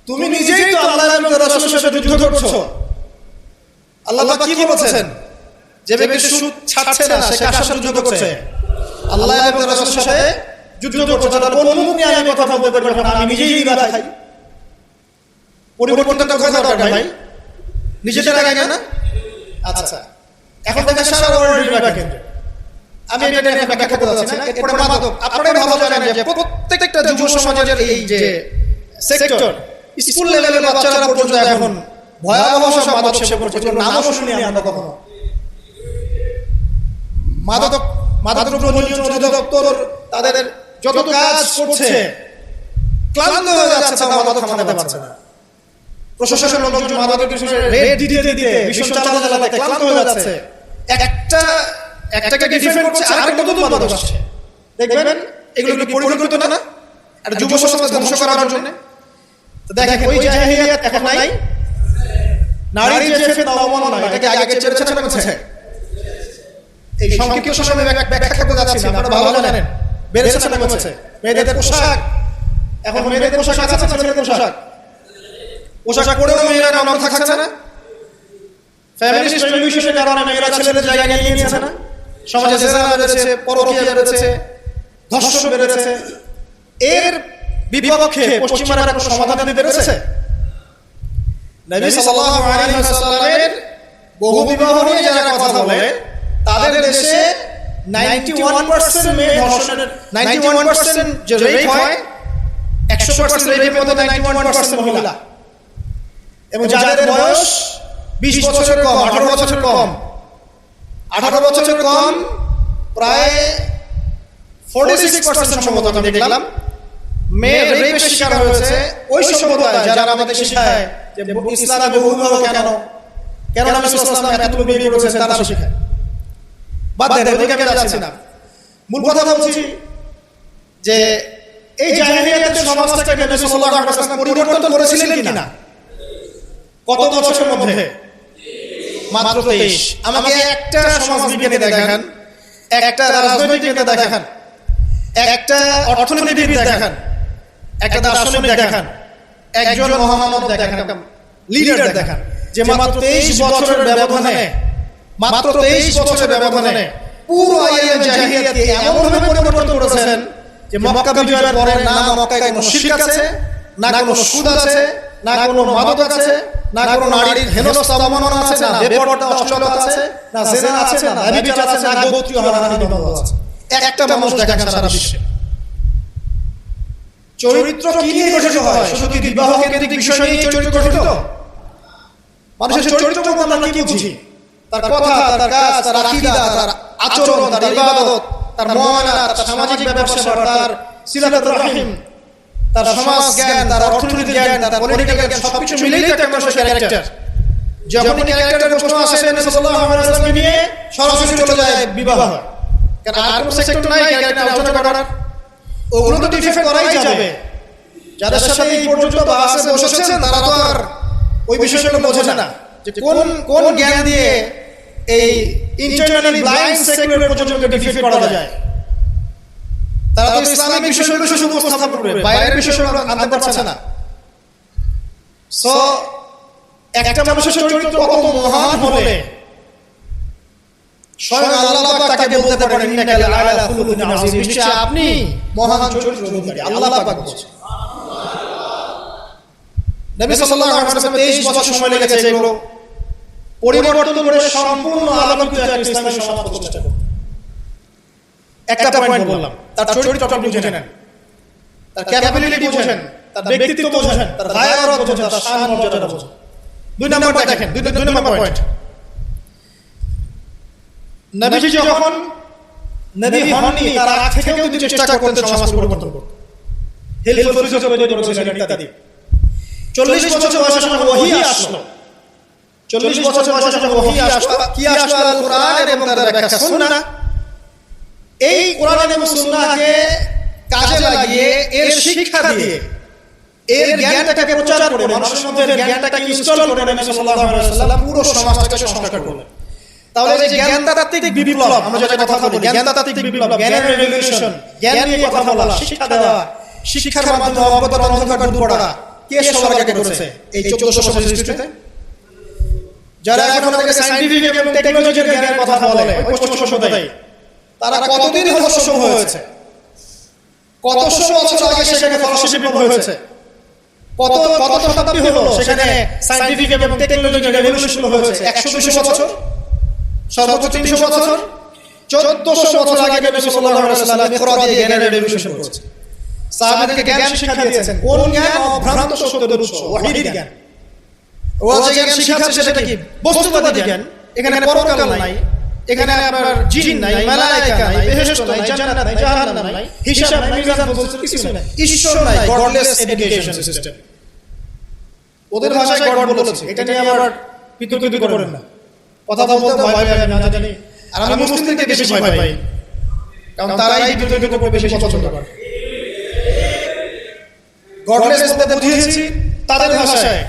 তুমি নিজেই তো আল্লাহ এবং রাসূলের সাথে যুদ্ধ করছো। আল্লাহ পাক কি বলেছেন? যে ব্যক্তি সুদ ছাড়ছে না সে কার সাথে যুদ্ধ করছে? আল্লাহ এবং রাসূলের সাথে যুদ্ধ করছে। তাহলে কোন মুখ নিয়ে আমি কথা বলতে পারবো না? আমি নিজেই রিবা খাই। পরিবর্তনটা কোথায় দরকার ভাই? নিজেদের আগে না? আচ্ছা, এখন থেকে সারা ওয়ার্ল্ড রিবা কেন্দ্র। আমি এটা ব্যাখ্যা করতে যাচ্ছি না। এরপরে মাদক, আপনারা ভালো জানেন যে প্রত্যেকটা যুব সমাজের এই যে সেক্টর, স্কুল লেভেলের বাচ্চারা পর্যন্ত এখন ভয়াবহ সব মাদক সেবন করছে। নামও শুনি আমরা কখনো। মাদকদ্রব্য নিয়ন্ত্রণ অধিদপ্তর তাদের যত কাজ করছে, ক্লান্ত হয়ে যাচ্ছে, তাও মাদক থামাতে পারছে না। প্রশাসনের লোকজন মাদকের বিষয়ে রেড দিতে দিতে মিশন চালাতে ক্লান্ত হয়ে যাচ্ছে। একটাকে ডিফেন্ড করছে, আরেকটা নতুন মাদক আসছে। দেখবেন এগুলো কি পরিকল্পিত না? আর যুব সমাজ ধ্বংস করার জন্য। তো দেখেন ওই জাহেলিয়াত এখন নাই। নারী যে ফেতনা অবমান নাই, এটাকে আগে ছেড়েছে না কমেছে? এই সংক্ষিপ্ত সময়ে ব্যাখ্যা করতে যাচ্ছি না, আপনারা ভালো জানেন বেড়েছে না কমেছে? মেয়েদের পোশাক, এখন মেয়েদের পোশাক আছে না? ছেলেদের পোশাক পরেও মেয়েরা নরম থাকছে না? ফ্যামিলিস্ট রেভলিউশনের কারণে মেয়েরা ছেলেদের জায়গা নিয়ে নিয়েছে না? সমাজে জেনা বেড়েছে, পরকীয়া বেড়েছে, ধর্ষণ বেড়েছে। এর বিপক্ষে পশ্চিমারা কোনো সমাধান দিতে পেরেছে? নবী সাল্লাল্লাহু আলাইহি ওয়াসাল্লামের বহু বিবাহ নিয়ে যারা কথা বলে, তাদের দেশে 91% মেয়ে ধর্ষণের, 91% যে রেপ হয়, 100% রেপের মধ্যে 91% মহিলা। এবং যাদের বয়স 20 বছরের কম, 18 বছরের কম, 18 বছরের কম প্রায় 46% সম্ভবত আমি দেখলাম মেয়ে রেপের শিকার হয়েছে। ওই সভ্যতায় যারা আমাদের শিখায় যে ইসলামে বহু বিবাহ কেন নবী সাল্লাল্লাহু আলাইহি ওয়াসাল্লাম এতগুলো বিয়ে করেছেন, তারা শিখায়। বাদ দেন, ওদিকে আমি যাচ্ছি না। মূল কথা বলছি যে এই জাহেলিয়াতের সমাজটাকে নবী সাল্লাল্লাহু আলাইহি ওয়াসাল্লাম পরিবর্তন করেছিলেন কিনা? কত বছরের মধ্যে? মাত্র 23। আমাকে একটা সমাজবিজ্ঞানী দেখান, একটা রাজনৈতিক নেতা দেখান, একটা অর্থনীতিবিদ দেখান, একটা দার্শনিক দেখান, একজন মহামানব দেখান, লিডার দেখান, যে মাত্র 23 বছরের ব্যবধানে পুরো আইয়াম জাহিলিয়াতকে এমনভাবে পরিবর্তন করেছেন যে মক্কা বিজয়ের পরে না মক্কায় কোনো শিরক আছে, না কোনো সুদ আছে, না কোনো মাদক আছে, না কোনো নারীর হেনস্থা অবমাননা আছে, না বেপরদা অশ্লীলতা আছে, না জিনা আছে, না ব্যভিচার আছে, না গোত্রীয় হানাহানি বিবাদ আছে। একটা মানুষ দেখান সারা বিশ্বে। চরিত্র কি নিয়ে গঠিত হয়? শুধু কি বিবাহ কেন্দ্রিক বিষয় নিয়ে চরিত্র গঠিত? মানুষের চরিত্র বলতে আমরা কি বুঝি? তার কথা, তার কাজ, তার আকীদা, তার আচরণ, তার ইবাদত, তার মুআমালাত, তার সামাজিক ব্যবসা, তার সিলাতুর রাহিম, তার সমাজ জ্ঞান, তার অর্থনৈতিক জ্ঞান, তার পলিটিক্যাল জ্ঞান, সবকিছু মিলেই তো একটা মানুষের ক্যারেক্টার। যখন ক্যারেক্টারের প্রশ্ন আসে নবী সাল্লাল্লাহু আলাইহি ওয়াসাল্লামকে নিয়ে সরাসরি চলে যায় বিবাহ। কারণ আর কোনো সেক্টর নাই ক্যারেক্টার আলোচনা করার। ওগুলো তো ডিফেক্ট করাই যাবে। যাদের সাথে এই পর্যন্ত বাসে বসেছেন তারা তো আর ওই বিষয়গুলো বোঝে না যে কোন জ্ঞান দিয়ে এই ইন্টারনালি ব্লাইন্ড সেক্টরের পর্যন্ত ডিফেক্ট করা যায়। তারা তো ইসলামিক বিষয়গুলো শুধু উপস্থাপন করবে, বাইরের বিষয়গুলো আনতে পারছে না। সো একটা মানুষের চরিত্র কত মহান হলে স্বয়ং আল্লাহ পাক তাকে বলতে পারেন ইন্নাকা লাআলা খুলুকুন আযীম, নিশ্চয় আপনি মহান চরিত্রের অধিকারী। আল্লাহ পাক বলছেন। নবী সাল্লাল্লাহু আলাইহি ওয়াসাল্লাম 23 বছর সময় লেগেছে এগুলো পরিবর্তন করে সম্পূর্ণ আলোকিত একটা ইসলামী সমাজ প্রতিষ্ঠা করতে। একটা পয়েন্ট বললাম, তার চরিত্রটা বুঝে নেন, তার ক্যাপাবিলিটি বুঝেন, তার ব্যক্তিত্ব বুঝেন, তার গায়রত বুঝেন, তার শান মর্যাদা বুঝেন। 2 নম্বর দেখেন, 2 নম্বর পয়েন্ট, নবীজি যখন নবী হননি তার আগ থেকেও তিনি চেষ্টা করতেন সমাজ পরিবর্তন করতে। হেলফুল হিসেবে তৈরি করেছিলেন ইত্যাদি। 40 বছর বয়সে যখন ওহী আসলো, 40 বছর বয়সে যখন ওহী আসলো, কি আসলো? আল কোরআন এবং তার ব্যাখ্যা সুন্নাহ। এই কোরআন এবং সুন্নাহকে কাজে লাগিয়ে, এর শিক্ষা দিয়ে, এর জ্ঞানটাকে প্রচার করে, মানুষের মধ্যে জ্ঞানটাকে ইনস্টল করে নবী সাল্লাল্লাহু আলাইহি ওয়াসাল্লাম পুরো সমাজটাকে সংস্কার করলেন। তাহলে এই যে জ্ঞানতাত্ত্বিক বিপ্লব, আমরা যেটা কথা বলি জ্ঞানতাত্ত্বিক বিপ্লব, জ্ঞানের রেভলিউশন, জ্ঞান নিয়ে কথা বলা, শিক্ষা দেওয়া, শিক্ষার মাধ্যমে অজ্ঞতার অন্ধকার দূর করা, কে সবার আগে করেছে? এই 1400 বছরের হিস্ট্রিতে যারা এখন আমাদের সায়েন্টিফিক এবং টেকনোলজির জ্ঞানের কথা বলে ওই পশ্চিম সভ্যতায়, তারা কতদিন হলো সভ্য হয়েছে? কতশো বছর আগে সেখানে ফরাসি বিপ্লব হয়েছে, কত শতাব্দী হলো সেখানে সায়েন্টিফিক এবং টেকনোলজিক্যাল রেভলিউশন হয়েছে? 100-200 বছর, সর্বোচ্চ 300 বছর। 1400 বছর আগে নবী সাল্লাল্লাহু আলাইহি ওয়াসাল্লাম ইকরা দিয়ে জ্ঞানের রেভলিউশন করেছে। সাহাবাদেরকে জ্ঞান শিক্ষা দিয়েছেন। কোন জ্ঞান? অভ্রান্ত সত্যের উৎস, ওহীর জ্ঞান। ও যে জ্ঞান শিখাচ্ছে সেটা কি? বস্তুবাদী জ্ঞান। এখানে পরকাল নাই, এখানে আপনার জিন নাই, মালায়েকা নাই, বেহেশত নাই, জান্নাত নাই, জাহান্নাম নাই, হিসাব নাই, মিজান বলতে কিছু নাই, ঈশ্বর নাই, গডলেস এডুকেশন সিস্টেম। ওদের ভাষায় গড বলেছে, এটা নিয়ে আবার বিতর্ক করেন না, কথা বলতে ভয় পাই না জানি। আর আমি মুসলিমদেরকে বেশি ভয় পাই, কারণ তারাই বিতর্ক করতে বেশি পছন্দ করে। গডলেস বলতে বুঝিয়েছি তাদের ভাষায়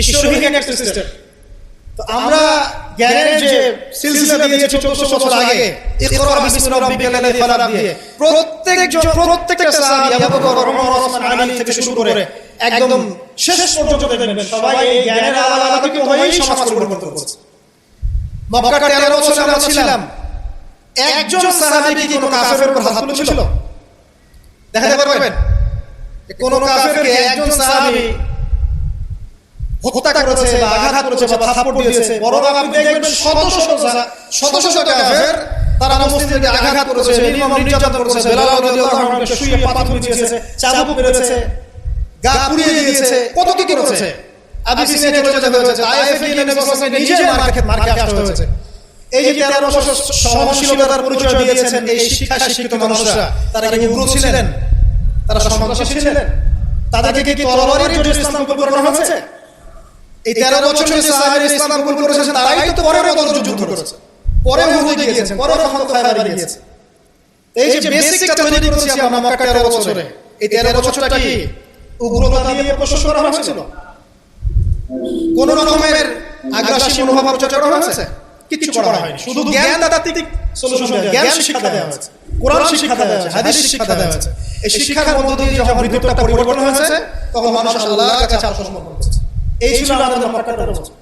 ঈশ্বরহীন একটা সিস্টেম। তো আমরা জ্ঞানের যে সিলসিলা দিয়েছি 1400 বছর আগে, ইকরা বিসমি রাব্বিকাল্লাযী খালাক দিয়ে প্রত্যেকটা সাহাবী আবু বকর, ওমর, ওসমান, আলী থেকে শুরু করে একদম শেষ পর্যন্ত দেখবেন সবাই এই জ্ঞানের আলোকিত হয়েই সমাজ পরিবর্তন করেছে। মক্কা 13 বছর আমরা ছিলাম, একজন সাহাবী কি কোনো কাফেরের উপর হাত তুলেছিল? দেখাতে পারবেন? কোন কাফেরকে একজন সাহাবী হত্যা করেছে বা আঘাত করেছে বা থাপ্পড় দিয়েছে? বরং আপনি দেখবেন শত শত কাফের তারা মুসলিমদেরকে আঘাত করেছে, নির্মম নির্যাতন করেছে, বেলাল রাদিয়াল্লাহু আনহুকে শুইয়ে পাথর দিয়েছে, চাবুক মেরেছে, গা পুড়িয়ে দিয়েছে, কত কি করেছে। আবিসিনিয়া চলে যেতে হয়েছে, তায়েফে গিয়ে নবী সাল্লাল্লাহু আলাইহি ওয়াসাল্লাম নিজে মারকে আসতে হয়েছে। এই যে 13 বছর সহনশীলতার পরিচয় দিয়েছেন এই শিক্ষিত মানুষরা, তারা কি উগ্র ছিলেন? তারা সন্ত্রাসী ছিলেন? তাদেরকে কি তরবারির জন্য ইসলাম কবুল করা হয়েছে? এই 13 বছর যে সাহাবীরা ইসলাম কবুল করেছেন তারাই তো পরে বদর যুদ্ধ করেছে, পরে উহুদে গিয়েছেন, পরে খান্দক খায়বার গিয়েছে। এই যে বেসিকটা তৈরি করেছি আমরা মক্কা 13 বছরে, এই 13 বছরটা কি উগ্রতা দিয়ে প্রশস্ত করা হয়েছিল? কোন রকমের আগ্রাসী মনোভাব চর্চা করা হয়েছে? কিছু করা হয়নি। শুধু জ্ঞানতাত্ত্বিক সলিউশন, জ্ঞান শিক্ষা দেওয়া হয়েছে, কোরআন শিক্ষা দেওয়া হয়েছে, হাদিস শিক্ষা দেওয়া হয়েছে। এই শিক্ষার মধ্য দিয়ে যখন হৃদয়টা পরিবর্তন হয়েছে তখন মানুষ আল্লাহর কাছে আত্মসমর্পণ করেছে। এই ছিল আমাদের মক্কা 13 বছর।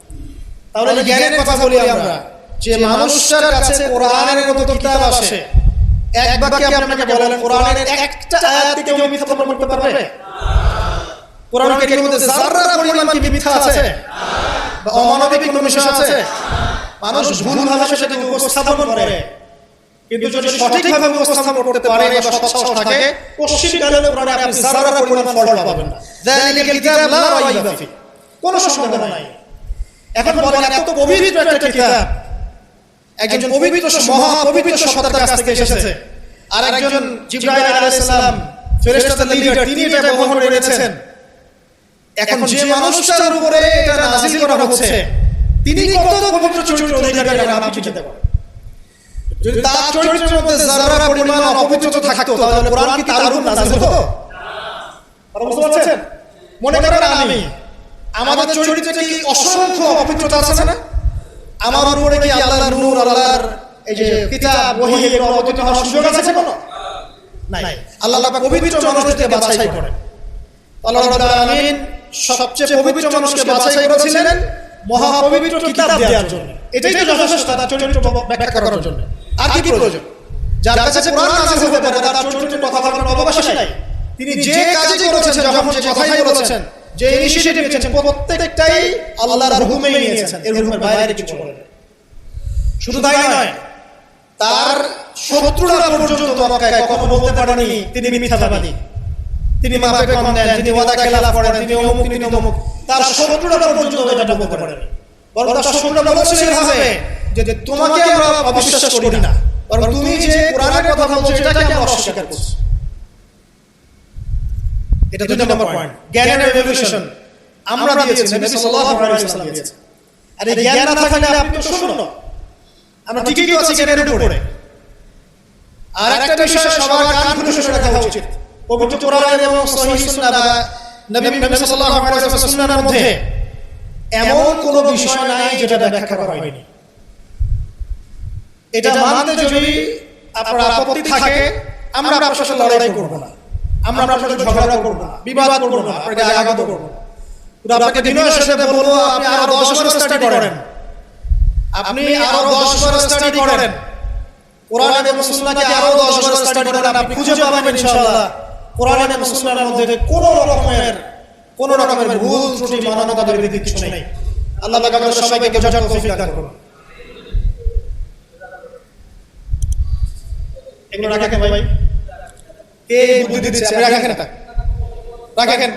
তাহলে জ্ঞানের কথা বলি আমরা, যে মানুষটার কাছে কোরআনের মতো কিতাব আসে, এক বাক্যে আপনাকে বলেন কোরআনের একটা আয়াত কেউ মিথ্যা প্রমাণ করতে পারবে? কোরআন কারীমের মধ্যে যারা পরিমাণ কি মিথ্যা আছে বা অমানবিক কোনো বিষয় আছে? মানুষ ভুলভাবে সেটাকে উপস্থাপন করে, কিন্তু যদি সঠিকভাবে উপস্থাপন করতে পারে বা সৎসাহস থাকে, পশ্চিমকালে কোরআনে আপনি যারা পরিমাণ ফল পাবেন। যালিকাল কিতাব লা রাইবা ফি, কোনো সন্দেহ নাই। এখন বলেন এত পবিত্র একটা কিতাব, একজন পবিত্র মহাপবিত্র সত্তার কাছ থেকে এসেছে, আর একজন জিবরাইল আলাইহিস সালাম ফেরেশতাদের লিডার, তিনি এটা বহন করে এনেছেন। এখন যে মানুষটার উপরে এটা নাযিল করা হচ্ছে তিনি কত পবিত্র চরিত্র অধিকারী আপনি চিন্তা করেন। যদি তার চরিত্রের মধ্যে যারা পরিমাণ অপবিত্রতা থাকতো তাহলে কোরআন কি তার উপর নাযিল হতো? বুঝতে পারছেন? মনে করেন আমি, আমাদের চরিত্রে কি অসংখ্য অপবিত্রতা আছে না? আমার উপরে কি আল্লাহর নূর, আল্লাহর এই যে কিতাব ওহী এর অবতীর্ণ হওয়ার সুযোগ আছে কোনো? নাই। আল্লাহ পাক পবিত্র মানুষকে বাছাই করেন। আল্লাহ রাব্বুল আলামিন সবচেয়ে পবিত্র মানুষকে বাছাই করেছিলেন মহাপবিত্র কিতাব দেওয়ার জন্য। এটাই তো যথেষ্ট তার চরিত্র ব্যাখ্যা করার জন্য। আর কি প্রয়োজন? যার কাছে কোরআন নাযিল হতে পারে তার চরিত্রের কথা বলার অবকাশ নাই। তিনি যে কাজই করেছেন, যখন যে কথাই বলেছেন, যে ইনিশিয়েটিভ নিয়েছেন, প্রত্যেকটাই আল্লাহর হুকুমেই নিয়েছেন, এর হুকুমের বাইরে কিছু বলেন। শুধু তাই নয়, তার শত্রুরা পর্যন্ত আমাকে কখনো বলতে পারেনি তিনি মিথ্যাবাদী, তিনি মাপে কম দেন, তিনি ওয়াদা খেলাফ করেন, তিনি অমুক, তিনি তমুক। তার শত্রুরা পর্যন্ত এটা বলতে পারেনি। বরং তার শত্রুরা বলেছিল এভাবে যে তোমাকে আমরা অবিশ্বাস করি না, বরং তুমি যে কোরআনের কথা বলছো এটাকে আমরা অস্বীকার করছি। এটা 2 নম্বর পয়েন্ট, জ্ঞানের রেভলিউশন আমরা দিয়েছি, নবী সাল্লাল্লাহু আলাইহি ওয়াসাল্লাম দিয়েছেন। আর এই জ্ঞান না থাকলে আপনি তো শূন্য। আমরা ঠিকই আছি জ্ঞানের উপরে। আর একটা বিষয় সবার কান খুলে শুনে রাখা উচিত, পবিত্র কোরআন এবং সহিহ সুন্নাহ বা নবী সাল্লাল্লাহু আলাইহি ওয়াসাল্লামের সুন্নাহর মধ্যে এমন কোন বিষয় নাই যেটা ব্যাখ্যা করা হয়নি। এটা মানতে যদি আপনার আপত্তি থাকে আমরা আপনার সাথে লড়াই করব না, আমরা আপনার সাথে ঝগড়া করব না, বিবাদ করব না, আপনাকে আঘাত করব না। আপনাকে বিনয়ের সাথে বলবো আপনি আরো 10 বার স্টাডি করেন, আপনি আরো 10 বার স্টাডি করেন, কোরআন এবং সুন্নাহকে আরো 10 বার স্টাডি করেন, আপনি খুঁজে পাবেন ইনশাআল্লাহ কোরআন এবং সুন্নাহর মধ্যে কোন রকমের ভুল ত্রুটি মানবতা বিরোধী কিছু নেই। আল্লাহ পাক আমাদের সবাইকে বোঝার তৌফিক দান করুন। এগুলো রাখেন ভাই, কে বুদ্ধি দিচ্ছে আপনি রাখেন, এটা রাখেন।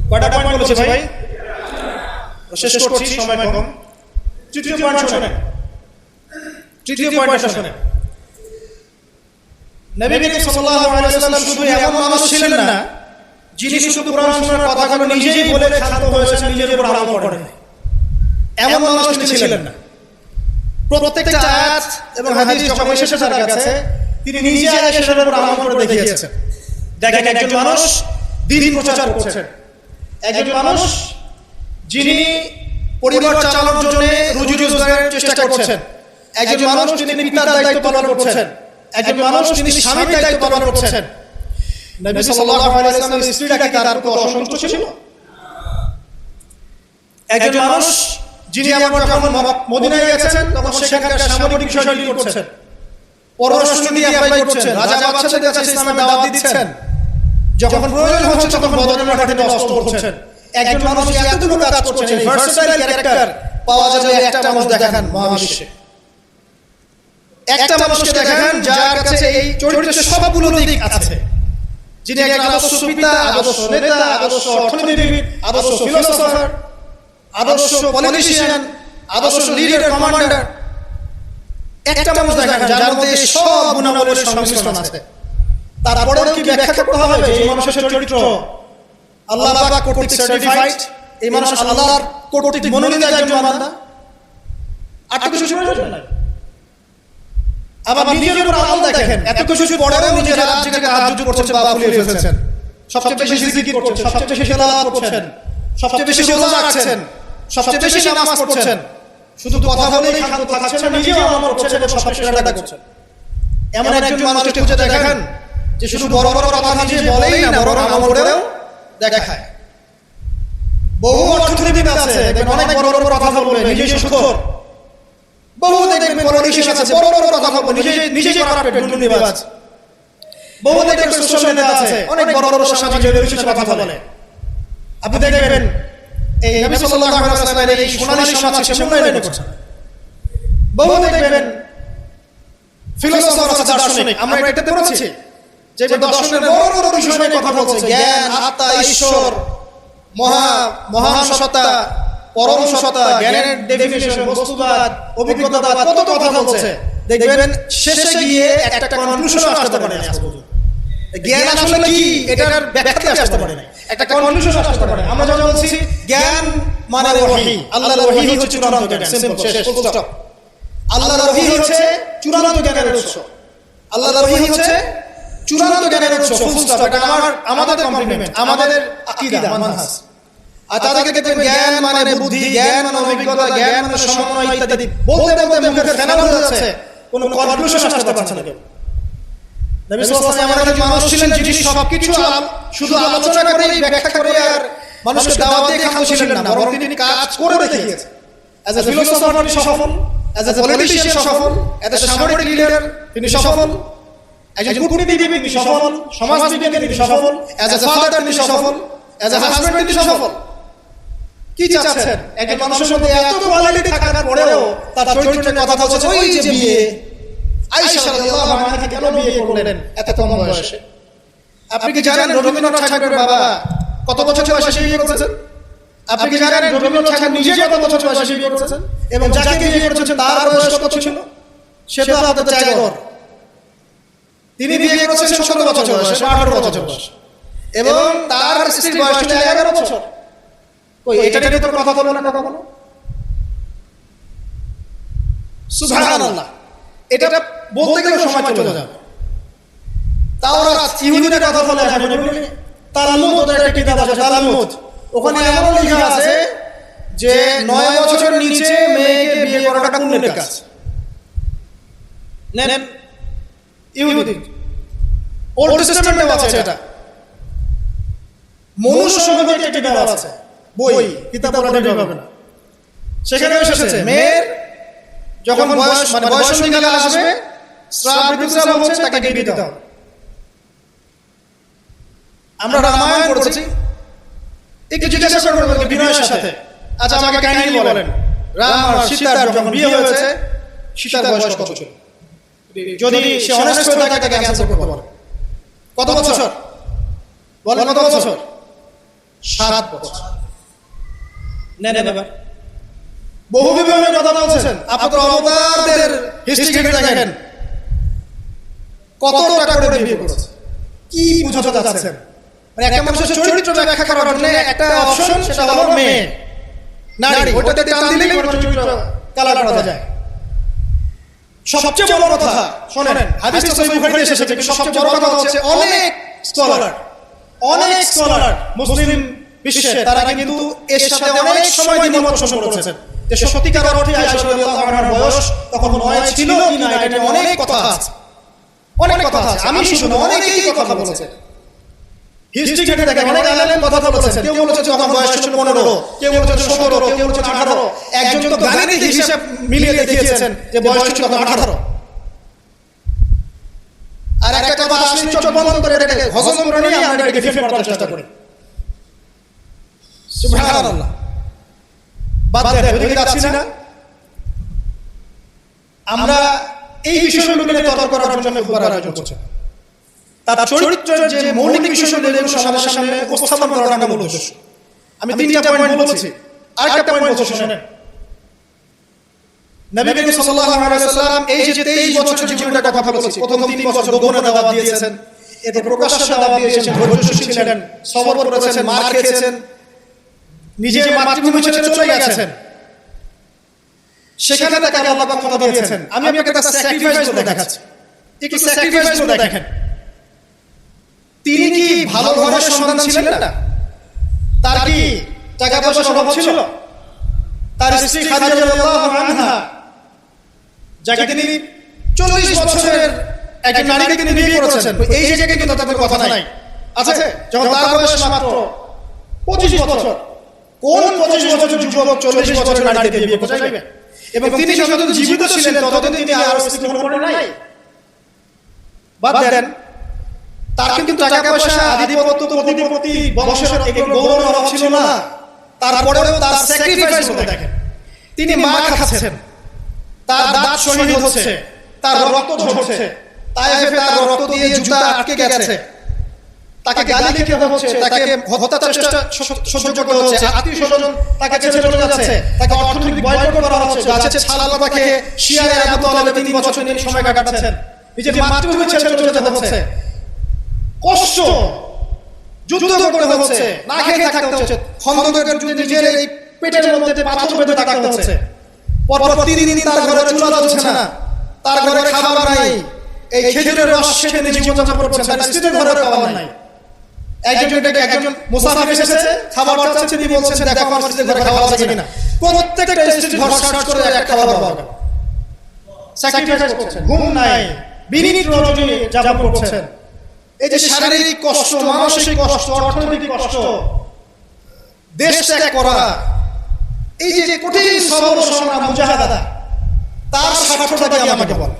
কয়টা পয়েন্ট বলেছে ভাই? শেষ করছি, সময় কম। তৃতীয় পয়েন্ট শুনেন, তৃতীয় পয়েন্টটা শুনেন। নবী করিম সাল্লাল্লাহু আলাইহি ওয়াসাল্লাম শুধু এমন মানুষ ছিলেন না যিনি শুধু কোরআন সুন্নাহর কথাগুলো নিজেই বলে ক্ষান্ত হয়েছেন, নিজের উপর আমল করেন, এমন মানুষ তিনি ছিলেন না। প্রত্যেকটা আয়াত এবং হাদিস যখন এসেছে তার কাছে তিনি নিজে আগে সেটার উপর আমল করে দেখিয়েছেন। দেখেন, একজন মানুষ দ্বীন প্রচার করছেন, একজন মানুষ যিনি পরিবার চালানোর জন্য রুজি রোজগারের চেষ্টা করছেন, একজন মানুষ যিনি পিতার দায়িত্ব পালন করছেন, একজন মানুষ যিনি স্বামীর দায়িত্ব পালন করছেন। নবী সাল্লাল্লাহু আলাইহি ওয়াসাল্লামের স্ত্রীরা কি তার উপর অসন্তুষ্ট ছিল? একজন মানুষ যিনি আবার যখন মদিনায় গেছেন তখন সেখানকার সামরিক বিষয় ডিল করছেন, পররাষ্ট্র নীতি অ্যাপ্লাই করছেন, রাজা বাদশাদের কাছে ইসলামের দাওয়াত দিচ্ছেন, যখন প্রয়োজন হচ্ছে তখন বদরের মাঠে অস্ত্র করছেন। একজন মানুষ এতগুলো কাজ করছেন, এই ভার্সেটাইল ক্যারেক্টার পাওয়া যাবে একটা মানুষ দেখান মহাবিশ্বে, একটা মানুষকে দেখান যার কাছে এই চরিত্রের সবগুলো দিক আছে, যিনি একজন আদর্শ পিতা, আদর্শ নেতা, আদর্শ অর্থনীতিবিদ, আদর্শ ফিলোসফার, আদর্শ পলিটিশিয়ান, আদর্শ লিডার, কমান্ডার। একটা মানুষ দেখান যার মধ্যে সব গুণাবলীর সংমিশ্রণ আছে। তারপরেও কি ব্যাখ্যা করতে হবে যে এই মানুষের চরিত্র আল্লাহ পাক কর্তৃক সার্টিফাইড, এই মানুষ আল্লাহর কর্তৃক মনোনীত একজন বান্দা? আর তো কিছু প্রয়োজন নাই। আবার নিজের উপর আমল দেখেন, এত কিছু পড়েও নিজের রাত জেগে তাহাজ্জুদ করছেন বা ফুলিয়ে ফেলছেন, সবচেয়ে বেশি জিকির করছেন, সবচেয়ে বেশি তেলাওয়াত করছেন, সবচেয়ে বেশি রোজা রাখছেন, সবচেয়ে বেশি নামাজ পড়ছেন, শুধু কথা বলেই ক্ষান্ত থাকছেন না, নিজেও আমল করছেন এবং সবচেয়ে সেটা করছেন। এমন একজন মানুষকে খুঁজে দেখেন যে শুধু বড় বড় কথা নিজে বলেই না, বড় আমল করেও দেখায়। বহু অর্থনীতিবিদ আছে, দেখবেন অনেক বড় বড় কথা বলবে, নিজে সুখর। বহু দেখবেন পলিটিশিয়ান আছে, বড় বড় কথা বলবে, নিজে করাপ্টেড, দুর্নীতিবাজ। বহু দেখবেন সোশ্যাল নেতা আছে, অনেক বড় বড় সামাজিক ইস্যুতে কথা বলে। আপনি দেখবেন এই নবী সাল্লাল্লাহু আলাইহি ওয়াসাল্লামের এই সোনালী সমাজ সে মূল্যায়ন করছে। বহু দেখবেন ফিলোসফার আছে, দার্শনিক, আমরা এটাতে পড়েছি যে দর্শনের বড় বড় বিষয় নিয়ে কথা বলছে, জ্ঞান, আত্মা, ঈশ্বর, মহান সত্তা, পরম সত্তা, জ্ঞানের ডেফিনিশন, বস্তুবাদ, অভিজ্ঞতাবাদ, কত কথা বলছে। দেখবেন শেষে গিয়ে একটা কনক্লুশন আসতে পারে না। জ্ঞান আসলে কি এটার ব্যাখ্যাতে আসতে পারে না, একটা কনক্লুশন আসতে পারে না। আমরা যখন বলছি জ্ঞান মানে ওহী, আল্লাহর ওহী হচ্ছে চূড়ান্ত জ্ঞান, সিম্পল, শেষ, ফুল স্টপ। আল্লাহর ওহী হচ্ছে চূড়ান্ত জ্ঞানের উৎস, আল্লাহর ওহী হচ্ছে চূড়ান্ত জ্ঞানের উৎস, ফুল স্টপ। এটা আমাদের কমপ্লিমেন্ট, আমাদের আকীদা, মানহাজ। আর তাদেরকে দেখবেন জ্ঞান মানে বুদ্ধি, জ্ঞান মানে অভিজ্ঞতা, জ্ঞান মানে সমন্বয় ইত্যাদি বলতে বলতে মুখে ফেনা হয়ে যাচ্ছে, কোনো কনক্লুশন আসতে পারছে না কেউ। নবী সাল্লাল্লাহু আলাইহি ওয়াসাল্লাম এমন একজন মানুষ ছিলেন যিনি সবকিছু শুধু আলোচনা করেই, ব্যাখ্যা করে আর মানুষকে দাওয়াত দিয়ে ক্ষান্ত ছিলেন না, বরং তিনি কাজ করে দেখিয়েছেন। অ্যাজ এ ফিলোসফার তিনি সফল, অ্যাজ এ পলিটিশিয়ান সফল, অ্যাজ এ সামরিক লিডার তিনি সফল, একজন কূটনীতিবিদ তিনি সফল, সমাজবিজ্ঞানী তিনি সফল, অ্যাজ এ ফাদার তিনি সফল, অ্যাজ এ হাজব্যান্ড তিনি সফল। কি চাচ্ছেন? একজন মানুষের মধ্যে এত কোয়ালিটি থাকার পরেও তার চরিত্রের কথা বলছে। ওই যে বিয়ে, আয়েশা রাদিয়াল্লাহু আনহা কেন বিয়ে করলেন এত কম বয়সে? আপনি কি জানেন রবীন্দ্রনাথ ঠাকুরের বাবা কত বছর বয়সে বিয়ে করেছেন? আপনি কি জানেন রবীন্দ্রনাথ ঠাকুর নিজে কত বছর বয়সে বিয়ে করেছেন? এবং যাকে বিয়ে করেছেন তার বয়স কত ছিল? সে তো আপনাদের ট্যাগর। তিনি বিয়ে করেছেন 17 বছর বয়সে, 18 বছর বয়সে, এবং তার স্ত্রীর বয়স ছিল 11 বছর। কই এটা নিয়ে তো কথা বলবো না কখনো? সুবহানাল্লাহ, এটা বলতে গেলে সময় চলে যাবে। তাওরাত ইহুদিরা কথা বলে এখন তালমুদ ওদের একটা কিতাব আছে তালমুদ, ওখানে এমন লেখা আছে যে 9 বছরের নিচে মেয়েকে বিয়ে করাটা পুণ্যের কাজ। নেন ইহুদি ওল্ড টেস্টামেন্টে আছে এটা, মনুষ্য সংহিতায় একটা কিতাব আছে, বই কিতাব পড়া ঠিক হবে না, সেখানে এসেছে মেয়ের যখন বয়স মানে বয়সন্ধিকালে আসবে স্রাব ঋতুস্রাব হচ্ছে তাকে বিয়ে দিতে হবে। আমরা রামায়ণ পড়েছি, একটু জিজ্ঞাসা করবেন বিনয়ের সাথে, আচ্ছা আমাকে কাহিনী বলেন রাম আর সীতার যখন বিয়ে হয়েছে সীতার বয়স কত ছিল? যদি সে অনেস্ট হয়ে থাকে তাকে অ্যানসার করতে পারে। কত বছর বলেন? কত বছর? 7 বছর। নেন এবার বহু বিবাহের কথা বলছেন, আপনাদের অবতারদের হিস্ট্রি ঘেটে দেখেন কত টাকা করে বিয়ে করেছে, কি বুঝাতে যাচ্ছেন? মানে একটা মানুষের চরিত্র ব্যাখ্যা করার জন্য একটা অপশন, সেটা হলো মেয়ে নারী, ওটাতে টান দিলেই চরিত্র কালার করা যায়। সবচেয়ে বড় কথা শোনেন, হাদিস তো সহিহ বুখারীতে এসেছে, কিন্তু সবচেয়ে বড় কথা হচ্ছে অনেক স্কলার মুসলিম বিশ্বে তারা কিন্তু এর সাথে অনেক সময় দ্বিমত পোষণ করেছেন যে সত্যিকার অর্থে আয়েশা রাদিয়াল্লাহু আনহার বয়স তখন 9 ছিল কি না, এটা নিয়ে অনেক কথা আছে, অনেক কথা আছে। আমি শুধু অনেকেই কথা বলেছে, হিস্ট্রি ঘেটে দেখেন অনেক আলেম কথা বলেছেন, কেউ বলেছে তখন বয়স ছিল 15, কেউ বলেছে 17, কেউ বলেছে 18, একজন তো গাণিতিক হিসাব মিলিয়ে দেখিয়েছেন যে বয়স ছিল তখন 18। আর একটা কথা আসলে চোখ বন্ধ করে এটাকে হজম করে নিয়ে আমরা এটাকে ডিফেন্ড করার চেষ্টা করি। সুবহানাল্লাহ, বাদ দেন ওদিকে যাচ্ছি না। আমরা এই বিষয়গুলো নিয়ে তর্ক করার জন্য খুব আয়োজন করছি, তার চরিত্রের যে মৌলিক বিষয়গুলো এগুলো সমাজের সামনে উপস্থাপন করার আমার মূল উদ্দেশ্য। আমি 3টা পয়েন্ট বলেছি, আরেকটা পয়েন্ট বলছি শুনেন। নবী করিম সাল্লাল্লাহু আলাইহি ওয়াসাল্লাম এই যে 23 বছরের জীবনটা কথা বলেছি, প্রথম 3 বছর গোপনে দাওয়াত দিয়েছেন, এরপর প্রকাশ্যে দাওয়াত দিয়েছেন, ধৈর্যশীল ছিলেন, সবর করেছেন, মার খেয়েছেন, নিজের মাতৃভূমি ছেড়ে চলে গেছেন, সেখানে তাকে আল্লাহ পাক ক্ষমতা দিয়েছেন। আমি আপনাকে একটা স্যাক্রিফাইস করে দেখাচ্ছি, একটু স্যাক্রিফাইস করে দেখেন। তিনি কি ভালো ঘরের সন্তান ছিলেন না? তার কি টাকা পয়সার অভাব ছিল? তার স্ত্রী খাদিজা রাদিয়াল্লাহু আনহা, যাকে তিনি 40 বছরের একজন নারীকে তিনি বিয়ে করেছেন, এই জায়গায় কিন্তু তাদের কথা নাই, আছে? যখন তার বয়স মাত্র 25 বছর, কোন 25 বছরের যুবক 40 বছরের নারীকে বিয়ে করতে চাইবে? এবং তিনি যতদিন জীবিত ছিলেন ততদিন তিনি আরো স্ত্রী গ্রহণ করেন নাই। বাদ দেন, তার কিন্তু টাকা পয়সা, আধিপত্য, প্রতিপত্তি, বংশের এগুলো গৌরবের অভাব ছিল না। তারপরেও তার স্যাক্রিফাইস হতে দেখেন, তিনি মার খাচ্ছেন, তার দাঁত শহীদ হচ্ছে, তার রক্ত ঝরছে, তায়েফে তার রক্ত দিয়ে জুতা আটকে গেছে, তাকে গালি দিতে হচ্ছে, তাকে হত্যার চেষ্টা সহ্য করতে হচ্ছে, আত্মীয় স্বজন তাকে ছেড়ে চলে যাচ্ছে, তাকে অর্থনৈতিক বয়কট করা হচ্ছে, গাছের ছাল তাকে শিয়ারে আবু তালেব 3 বছর নিয়ে সময় কাটাচ্ছেন, নিজের মাতৃভূমি ছেড়ে চলে যেতে হচ্ছে, কষ্ট, যুদ্ধ করতে হচ্ছে, না খেয়ে থাকতে হচ্ছে, খন্দকের যুদ্ধে নিজের এই পেটের মধ্যে পাথর বেঁধে থাকতে হচ্ছে, পরপর 3 দিন তার ঘরে চুলা জ্বলছে না, তার ঘরে খাবার নাই, এই খেজুরের রস খেয়ে তিনি জীবনযাপন করছেন, তার স্ত্রীর ঘরে খাবার নাই। একজন মুসাফির এসেছে, খাবার চাচ্ছে, তিনি বলছেন দেখো আমার স্ত্রীর ঘরে খাবার আছে কিনা, প্রত্যেকটা স্ত্রীর ঘর সার্চ করে এক খাবার পাওয়া গেল। স্যাক্রিফাইস করছেন, ঘুম নাই, বিনীত রজনী যাপন করছেন, এই যে শারীরিক কষ্ট, মানসিক কষ্ট, অর্থনৈতিক কষ্ট, দেশ ত্যাগ করা, এই যে কঠিন সবর সংগ্রাম মুজাহাদা, তার স্বার্থটা কি আমাকে বল,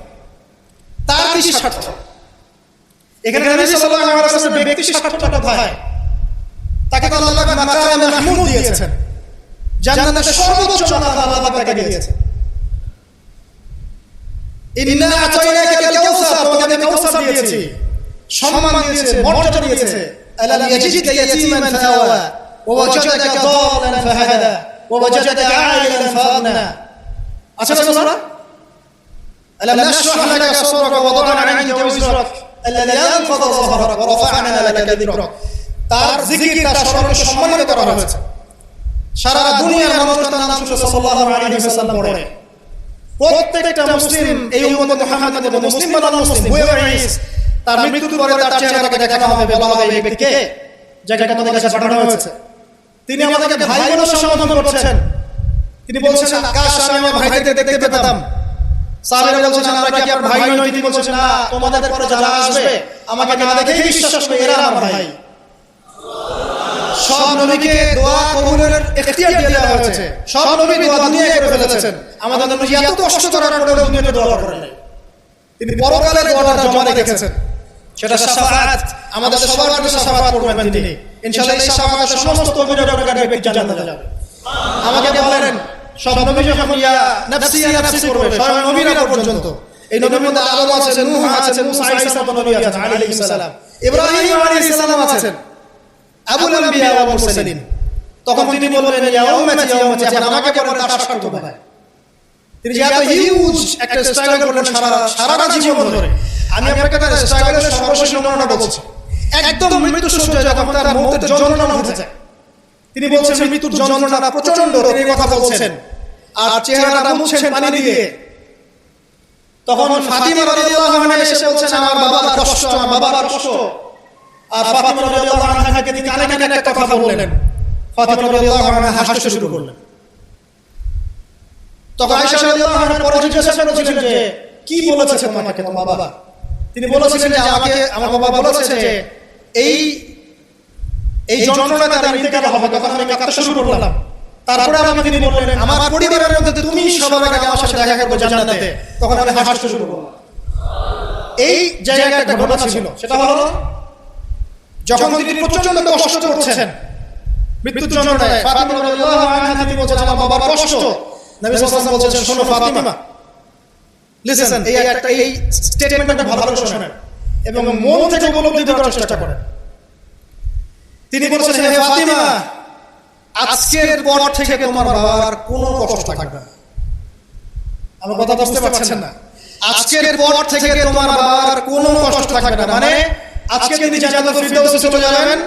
তার কি স্বার্থ? এখানে নবী সাল্লাল্লাহু আলাইহি ওয়াসাল্লামের ব্যক্তি স্বার্থটা কোথায়? তাকে তো আল্লাহ পাক মাকামে মাহমুদ দিয়েছেন, জান্নাতের সর্বোচ্চ মাকাম আল্লাহ পাক তাকে দিয়েছেন। ইন্না আতাইনাকাল কাউসার, তোমাকে আমি কাউসার দিয়েছি, সম্মান দিয়েছে, মর্যাদা দিয়েছে। আলাম ইয়াজিদকা ইয়াতীমান ফাআওয়া ওয়া ওয়াজাদাকা দাল্লান ফাহাদা ওয়া ওয়াজাদাকা আইলান ফাআগনা। আচ্ছা সুবহানাল্লাহ, আলাম নাশরাহ লাকা সাদরাকা ওয়া ওয়াদা'না আনকা ওয়িজরাক আল্লাযী আনকাযা যাহরাক ওয়া রাফa'না লাকা যিকরাক। তার জিকির, তার স্মরণকে সম্মানিত করা হয়েছে। সারা দুনিয়ার মানুষ তার নাম সাল্লাল্লাহু আলাইহি ওয়াসাল্লাম পড়ে। প্রত্যেকটা মুসলিম এই উম্মত মুহাম্মাদের মধ্যে মুসলিম বানানো মুসলিম, whoever is তার মৃত্যুর পরে তার চেহারাকে দেখানো হবে, বলা হবে এই ব্যক্তিকে যাকে তোমাদের কাছে পাঠানো হয়েছে। তিনি আমাদেরকে ভাই বলে সম্বোধন করছেন। তিনি বলছেন, আকাশ আমি আমার ভাইদের দেখতে পেতাম। সাহাবীরা বলছেন, আমরা কি আপনার ভাই নই? তিনি বলছেন, না, তোমাদের পরে যারা আসবে আমাকে না দেখেই বিশ্বাস করবে এরা আমার ভাই। সব নবীকে দোয়া কবুলের ইখতিয়ার দিয়ে দেওয়া হয়েছে। সব নবী দোয়া দুনিয়ায় করে ফেলেছেন। আমাদের নবী এত কষ্ট করার পরেও দুনিয়াতে দোয়া করেন নাই। তিনি পরকালে দোয়াটা জমা রেখেছেন। সেটা শাফাআত, আমাদের সবার জন্য শাফাআত করবেন তিনি। ইনশাআল্লাহ এই শাফাআতের সমস্ত অভিযোগকারী ব্যক্তি জান্নাতে যাবে। আমাকে বলেন, সব নবী যখন ইয়া নাফসি নাফসি করবে, স্বয়ং নবীরা পর্যন্ত, এই নবীর মধ্যে আদম আছেন, নূহ আছেন, মুসা ঈসা নবী আছেন আলাইহিস সালাম, ইব্রাহিম আলাইহিস সালাম আছেন, আবুল আম্বিয়া ওয়াল মুরসালিন। তখন তিনি বলবেন, ইয়া উম্মতি ইয়া উম্মতি, এখন আমাকে বলেন তার সার্থক হয়। তিনি যে এত হিউজ একটা স্ট্রাগল করলেন সারা জীবন ধরে। আমি আপনাকে তার স্ট্রাগলের সর্বশেষ নমুনা বলছি। একদম মৃত্যু সজ্জায় যখন তার মৌতের যন্ত্রণা উঠেছে, তিনি বলছেন মৃত্যুর যন্ত্রণা প্রচন্ড, তিনি কথা বলছেন আর চেহারাটা মুছছেন পানি দিয়ে। তখন ফাতিমা রাদিয়াল্লাহু আনহা এসে বলছেন, আমার বাবার কষ্ট, আমার বাবার কষ্ট। আর ফাতিমা রাদিয়াল্লাহু আনহাকে তিনি কানে কানে একটা কথা বললেন। ফাতিমা রাদিয়াল্লাহু আনহা হাসতে শুরু করলেন। তখন আয়েশা রাদিয়াল্লাহু আনহা পরে জিজ্ঞাসা করেছিলেন যে, কি বলেছে তোমাকে তোমার বাবা? তিনি বলেছিলেন যে, আমাকে আমার বাবা বলেছে যে এই যন্ত্রণাটা তার ইন্তেকাল হবে। তখন আমি কাঁদতে শুরু করলাম। তারপরে আমাকে তিনি বললেন, আমার পরিবারের মধ্যে তুমি সবার আগে আমার সাথে দেখা করবে জান্নাতে। তখন আমি হাসতে শুরু করলাম। এই জায়গায় একটা ঘটনা ছিল, সেটা হলো যখন তিনি প্রচন্ড কষ্ট করছেন মৃত্যুর যন্ত্রণায়, ফাতিমা রাদিয়াল্লাহু আনহা তিনি বলছেন, আমার বাবার কষ্ট। নবী সাল্লাল্লাহু আলাইহি ওয়াসাল্লাম বলছেন, শোনো ফাতিমা, লিসেন, এই স্টেটমেন্টটা ভালো করে শোনেন এবং মন থেকে উপলব্ধি করার চেষ্টা করেন। তিনি বলেছেন, হে ফাতিমা, আজকের পর থেকে তোমার বাবার কোনো কষ্ট থাকবে না। আমার কথা বুঝতে পারছেন না? আজকের পর থেকে তোমার বাবার কোনো কষ্ট থাকবে না, মানে আজকে তিনি জান্নাতুল ফিরদাউসে চলে যাবেন।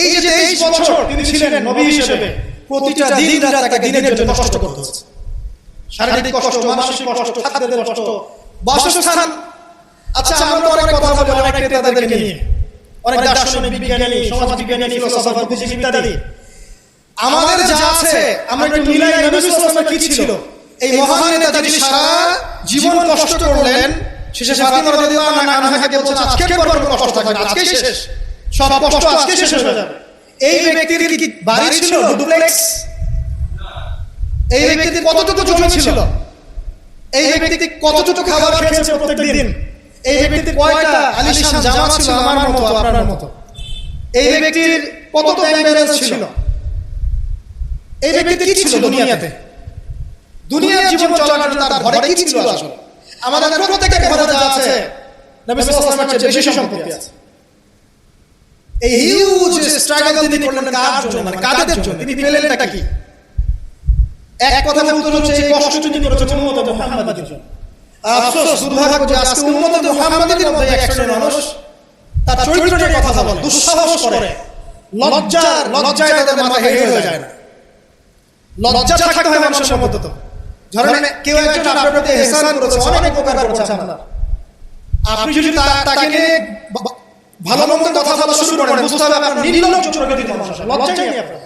এই যে 23 বছর তিনি ছিলেন নবী হিসেবে, প্রতিটা দিন রাত তাকে দিনের জন্য কষ্ট করতে হয়েছে। শারীরিক কষ্ট, মানসিক কষ্ট, খাদ্যের কষ্ট, বাসস্থান। আচ্ছা, আমরা অনেক কথা বলি অনেক নেতাদেরকে নিয়ে, অনেক দার্শনিক, বিজ্ঞানী, সমাজ বিজ্ঞানী, ফিলোসফার, বুদ্ধিজীবী ইত্যাদি। আমাদের যা আছে আমরা একটু মিলাই নবী সাল্লাল্লাহু আলাইহি ওয়াসাল্লাম কি ছিল। এই মহান নেতা যিনি সারা জীবন কষ্ট করলেন, শেষে ফাতিমা রাদিয়াল্লাহু আনহাকে বলছেন, আজকের পর কোনো কষ্ট থাকবে না, আজকেই শেষ, সব কষ্ট আজকেই শেষ হয়ে যাবে। এই ব্যক্তির কি বাড়ি ছিল ডুপ্লেক্স? এই ব্যক্তির কতটুকু জমি ছিল? এই ব্যক্তি কতটুকু খাবার খেয়েছে প্রত্যেকদিন? এই ব্যক্তির কয়টা আলিশান জামা ছিল আমার মতো আপনার মতো? এই ব্যক্তির কত ব্যাংক ব্যালেন্স ছিল? এই ব্যক্তি কি ছিল দুনিয়াতে? দুনিয়ার জীবন চলার জন্য তার ঘরে কি ছিল আসলে? আমাদের প্রত্যেকের ঘরে যা আছে নবী সাল্লাল্লাহু আলাইহি ওয়াসাল্লামের চেয়ে বেশি সম্পত্তি আছে। এই হিউজ স্ট্রাগল তিনি করলেন কার জন্য, মানে কাদের জন্য? তিনি পেলেনটা কি? এক কথা উত্তর হচ্ছে, এই কষ্ট তিনি করেছেন উম্মত মুহাম্মাদের জন্য। আফসোস, দুর্ভাগ্য যে আজকে উম্মত মুহাম্মাদের মধ্যে এক শ্রেণীর মানুষ তার চরিত্র নিয়ে কথা বলে, দুঃসাহস করে, লজ্জায় তাদের মাথা হেঁটে হয়ে যায় না। লজ্জা থাকতে হয় মানুষের মধ্যে। তো ধরেন কেউ একজন আপনার প্রতি ইহসান করেছে, অনেক উপকার করেছে আপনার, আপনি যদি তাকে নিয়ে ভালো মন্দ কথা বলা শুরু করেন, বুঝতে হবে আপনার নির্লজ্জ প্রকৃতির মানুষ, লজ্জা নেই আপনার।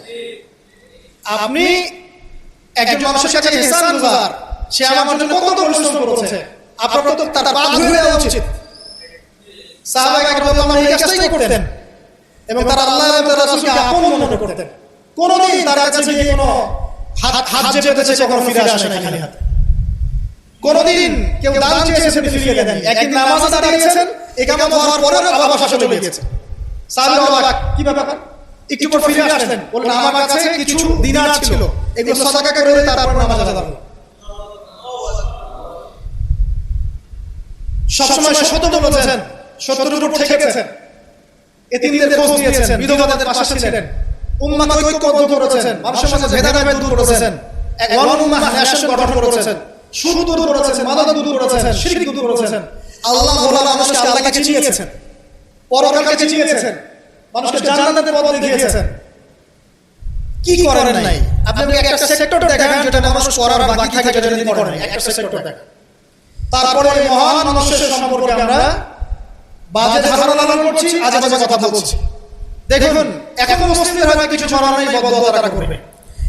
আপনি একজন মানুষের কাছে ইহসানগুজার, সে আমার জন্য কত পরিশ্রম করেছে, আপনার তো তার পা ধুয়ে দেওয়া উচিত। সাহাবায়ে কেরাম এই কাজটাই করতেন এবং তারা আল্লাহ এবং তার রাসূলকে আপন মনে করতেন। কোনদিন তার কাছে গিয়ে কোনো হাত চেপেছে, কখনো ফিরে আসে না খালি হাতে। কোনদিন কেউ দান চেয়েছে ফিরিয়ে দেন। একদিন নামাজে দাঁড়িয়েছেন, ইকামত হওয়ার পরে আবার বাসা চলে গিয়েছে। সাহাবায়ে অবাক, কি ব্যাপার? একটু পর ফিরে আসলেন, বললেন আমার কাছে কিছু দিনার ছিল, এগুলো সাদাকা করে তারপর নামাজে দাঁড়াবো। সবসময় সত্য বলেছেন, সত্যের উপর থেকেছেন, এতিমদের খোঁজ নিয়েছেন, বিধবাদের পাশে ছিলেন, উম্মাহকে ঐক্যবদ্ধ করেছেন, মানুষের মাঝে ভেদাভেদ দূর করেছেন, এক ওয়ান উম্মাহ ন্যাশন গঠন করেছেন, সুদ দূর করেছেন, মাদক দূর করেছেন, শিরক দূর করেছেন, আল্লাহ ভোলা মানুষকে আল্লাহকে চিনিয়েছেন, পরকালকে চিনিয়েছেন, মানুষকে জান্নাতের পথ দেখিয়েছেন। কি করেন নাই? আপনি একটা সেক্টর দেখান যেটা মানুষ করার বাকি থাকে, যেটা তিনি করেন, একটা সেক্টর দেখান। তারপরে মহান মানুষের সম্পর্কে আমরা 1 মিনিট কথা বলবো। 1 মিনিট। আপনি যদি তাকে ইহসান গুজার, সে আমার জন্য কত পরিশ্রম করেছে, আপনি যদি তাকে ভালো মন্দ কথা বলা শুরু করেন, বুঝতে হবে আপনার নির্লজ্জ প্রকৃতির মানুষ, লজ্জা নেই আপনার। বাজে ধারণা লালন করছি, আজে বাজে কথা বলছি। দেখুন এখন মুসলিমদের হয়তো কিছু মানা নেই, বদদোয়া তারা করবে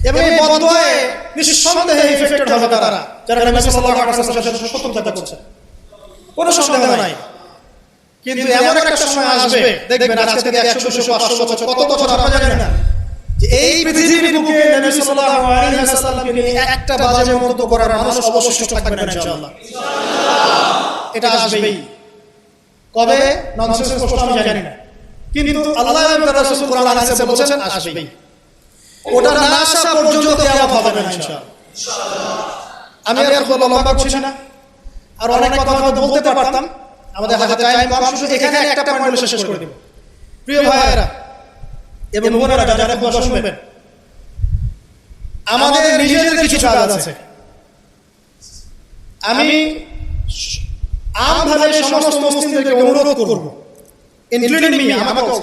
এবং এই বদদোয়ায় নিঃসন্দেহে ইফেক্টেড হবে তারা যারা নবী সাল্লাল্লাহু আলাইহি ওয়াসাল্লামের সাথে শত্রুতা করছে, কোনো সন্দেহ নাই। কিন্তু এমন একটা সময় আসবে দেখবেন আজকে থেকে 100 200 500 বছর কত বছর আমরা জানি না, যে এই পৃথিবীর বুকে নবী সাল্লাল্লাহু আলাইহি ওয়াসাল্লামকে নিয়ে একটা বাজে মন্তব্য করার মানুষ অবশিষ্ট থাকবে না ইনশাআল্লাহ। এটা আসবেই, কবে ননসেন্স প্রশ্ন আমি জানি না, কিন্তু আল্লাহ এবং তার রাসূল কোরআন হাদিসে বলেছেন আসবেই। ওটা না আসা পর্যন্ত কিয়ামত হবে না ইনশাআল্লাহ। আমি আর লম্বা করছি না, আর অনেক কথা হয়তো বলতে পারতাম, আমাদের হাতে টাইম কম, শুধু এখানে একটা পয়েন্ট বলে শেষ করে দেব। প্রিয় ভাইয়েরা এবং বোনেরা যারা কথা শুনবেন, আমাদের নিজেদের কিছু কাজ আছে। আমি আমভাবে সমস্ত মুসলিমদেরকে অনুরোধ করব, ইনক্লুডিং মি, আমাকে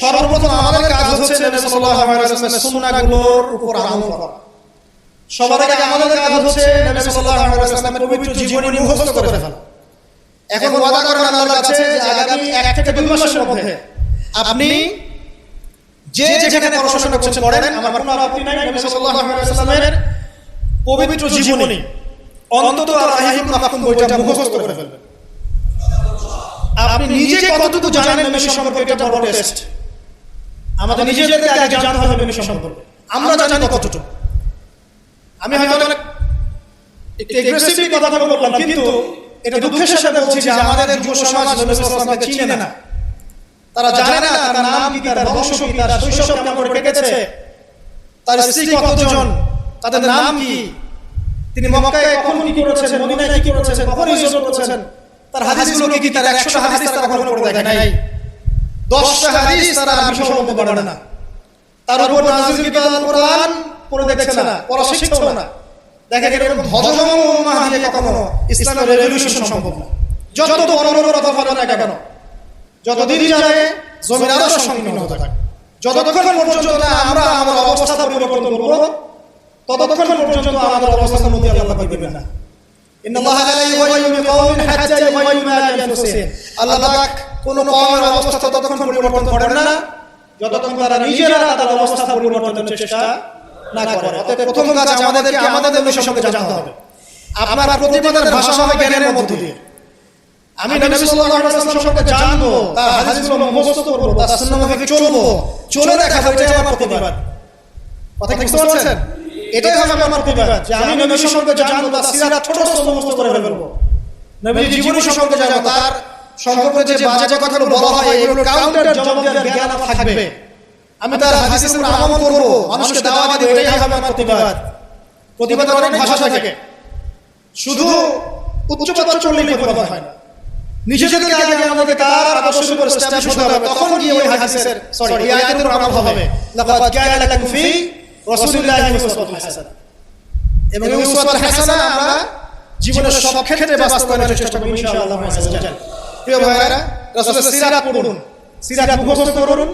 সর্বপ্রথম আমাদের কাজ হচ্ছে নবী সাল্লাল্লাহু আলাইহি ওয়াসাল্লামের সুন্নাহগুলোর উপর আমল করা। সবার আগে আমাদের কাজ হচ্ছে নবী সাল্লাল্লাহু আলাইহি ওয়াসাল্লামের পবিত্র জীবনী মুখস্থ করে ফেলা। এখন ওয়াদা করেন আল্লাহর কাছে যে আগামী 1 থেকে 2 মাসের মধ্যে আপনি যে যেখানে পড়াশোনা করছেন করেন, আমার কোনো আপত্তি নাই, নবী সাল্লাল্লাহু আলাইহি ওয়াসাল্লামের পবিত্র জীবনী অন্তত আর মাকুম বইটা মুখস্থ করে ফেলবেন। আপনি নিজে কতটুকু জানেন নবী সম্পর্কে এটা বড় টেস্ট। আমাদের নিজেদেরকে আগে জানতে হবে নবী সম্পর্কে, আমরা জানি কতটুকু। আমি হয়তো অনেক একটু এগ্রেসিভলি কথা বললাম, কিন্তু এটা দুঃখের সাথে বলছি যে আমাদের যুব সমাজ নবী সাল্লাল্লাহু আলাইহি ওয়াসাল্লামকে চিনে না। তারা জানে না তার নাম কি, তার বংশ কি, তার শৈশব কেমন কেটেছে, তার স্ত্রী কতজন, তাদের নাম কি, তিনি মক্কায় কখন কি করেছেন, মদিনায় কি করেছেন, কখন হিজরত করেছেন, তার হাদিসগুলো কি, তার 100টা হাদিস তারা কখনো পড়ে দেখে নাই, 10টা হাদিস তারা বিষয় বলতে পারে না, তার উপর নাযিলকৃত কোরআন পড়ে দেখছে না, পড়া শিখছে না। দেখেন এরকম ধ্বজভঙ্গ উম্মাহ দিয়ে কখনো ইসলামের রেভলিউশন সম্ভব না। যত বড় বড় কথা বলেন না কেন, যতদিন যাবে জমিন আরো সংকীর্ণ হতে থাকে। যতক্ষণ পর্যন্ত আমরা আমার অবস্থা পরিবর্তন করব, ততক্ষণ পর্যন্ত আমাদের অবস্থার মধ্যে আল্লাহ পাবেন না। ইন্নাল্লাহা লা ইউগাইয়িরু বিকাওমিন হাত্তা ইউগাইয়িরু মা বিআনফুসিহিম। আল্লাহ পাক কোন কওমের অবস্থা ততক্ষণ পরিবর্তন করেন না যতক্ষণ তারা নিজেরা তাদের অবস্থা পরিবর্তনের চেষ্টা না করে। অতএব প্রথম কাজ আমাদেরকে আমাদের নবীর সম্পর্কে জানতে হবে। আপনার প্রতিবাদের ভাষা হবে জ্ঞানের মধ্য দিয়ে। আমি নবী সাল্লাল্লাহু আলাইহি ওয়াসাল্লাম সম্পর্কে জানবো, তার হাদিসগুলো মুখস্থ করব, তার সুন্নাহ মাফিক চলবো, চলে দেখাবো, এটাই আমার প্রতিবাদ। কথা কি বুঝতে পারছেন? এটাই হবে আমার প্রতিবাদ, যে আমি নবী সম্পর্কে জানবো, তার সিরাত ছোট ছোট মুখস্থ করে ফেলবো, নবীর জীবনী সম্পর্কে জানবো, তার সম্পর্কে যে বাজে কথাগুলো বলা হয় এগুলো কাউন্টার জবাব দেওয়ার জ্ঞান আমার থাকবে। আমি তার হাদিসের উপর আমল করব, মানুষকে দাওয়াত দেব, এটাই হবে আমার প্রতিবাদ। প্রতিবাদের অনেক ভাষা থাকে, শুধু উচ্চপদ চললেই প্রতিবাদ হয় না। নিজেদেরকে আগে আমাদের তার আদর্শের উপর স্ট্যাবলিশ হতে হবে, তখন গিয়ে ওই হাদিসের এই আয়াতের উপর আমল হবে। লাকাদ কানা লাকুম ফি রাসূলিল্লাহি উসওয়াতুন হাসানাহ। এবং এই উসওয়াতুল হাসানাহ আমরা জীবনের সব ক্ষেত্রে বাস্তবায়নের চেষ্টা করব ইনশাআল্লাহ আযজা ওয়াজাল। প্রিয় ভাইরা, রাসূলের সিরাত পড়ুন, সিরাত মুখস্থ করুন,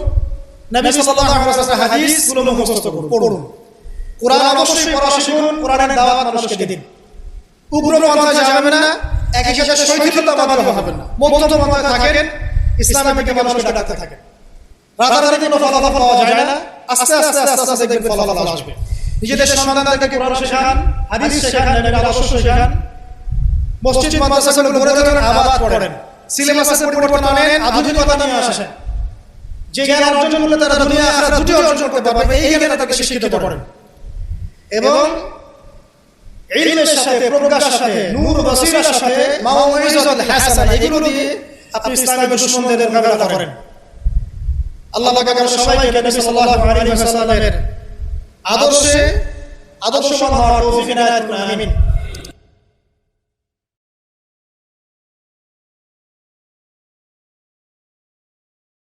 নবী সাল্লাল্লাহু আলাইহি ওয়াসাল্লামের হাদিসগুলো মুখস্থ করুন, কোরআন অবশ্যই পড়া শিখুন, কোরআনের দাওয়াত মানুষকে দিন। উগ্র পন্থায় যাবেন না, একই সাথে শৈথিল্যবাদী হবেন না, মধ্যম পন্থায় থাকেন, ইসলামের দিকে মানুষকে ডাকতে থাকেন। রাতারাতি কোনো ফলাফল পাওয়া যায় না, আস্তে আস্তে আস্তে আস্তে দেখবেন ফলাফল আসবে। নিজেদের সন্তানদেরকে কোরআন শেখান, হাদিস শেখান, নবীর আদর্শ শেখান, মসজিদ মাদ্রাসাগুলো গড়ে তোলেন, আবাদ করেন, সিলেবাসে পরিবর্তন আনেন, আধুনিকতা নিয়ে আসেন। যে জ্ঞান অর্জন করলে তারা দুনিয়া আখিরাত দুটি অর্জন করতে পারবে, এই জ্ঞানে তাকে শিক্ষিত করেন এবং ইলমের সাথে, প্রজ্ঞার সাথে, নূর বসিরার সাথে, মাউইজাতুল হাসানাহ এগুলো দিয়ে আপনি ইসলামের দুশমনদের মোকাবেলা করেন। আল্লাহ পাক আমাদের সবাইকে নবী সাল্লাল্লাহু আলাইহি ওয়াসাল্লামের আদর্শবান হওয়ার তৌফিক এনায়েত করুন, আমিন।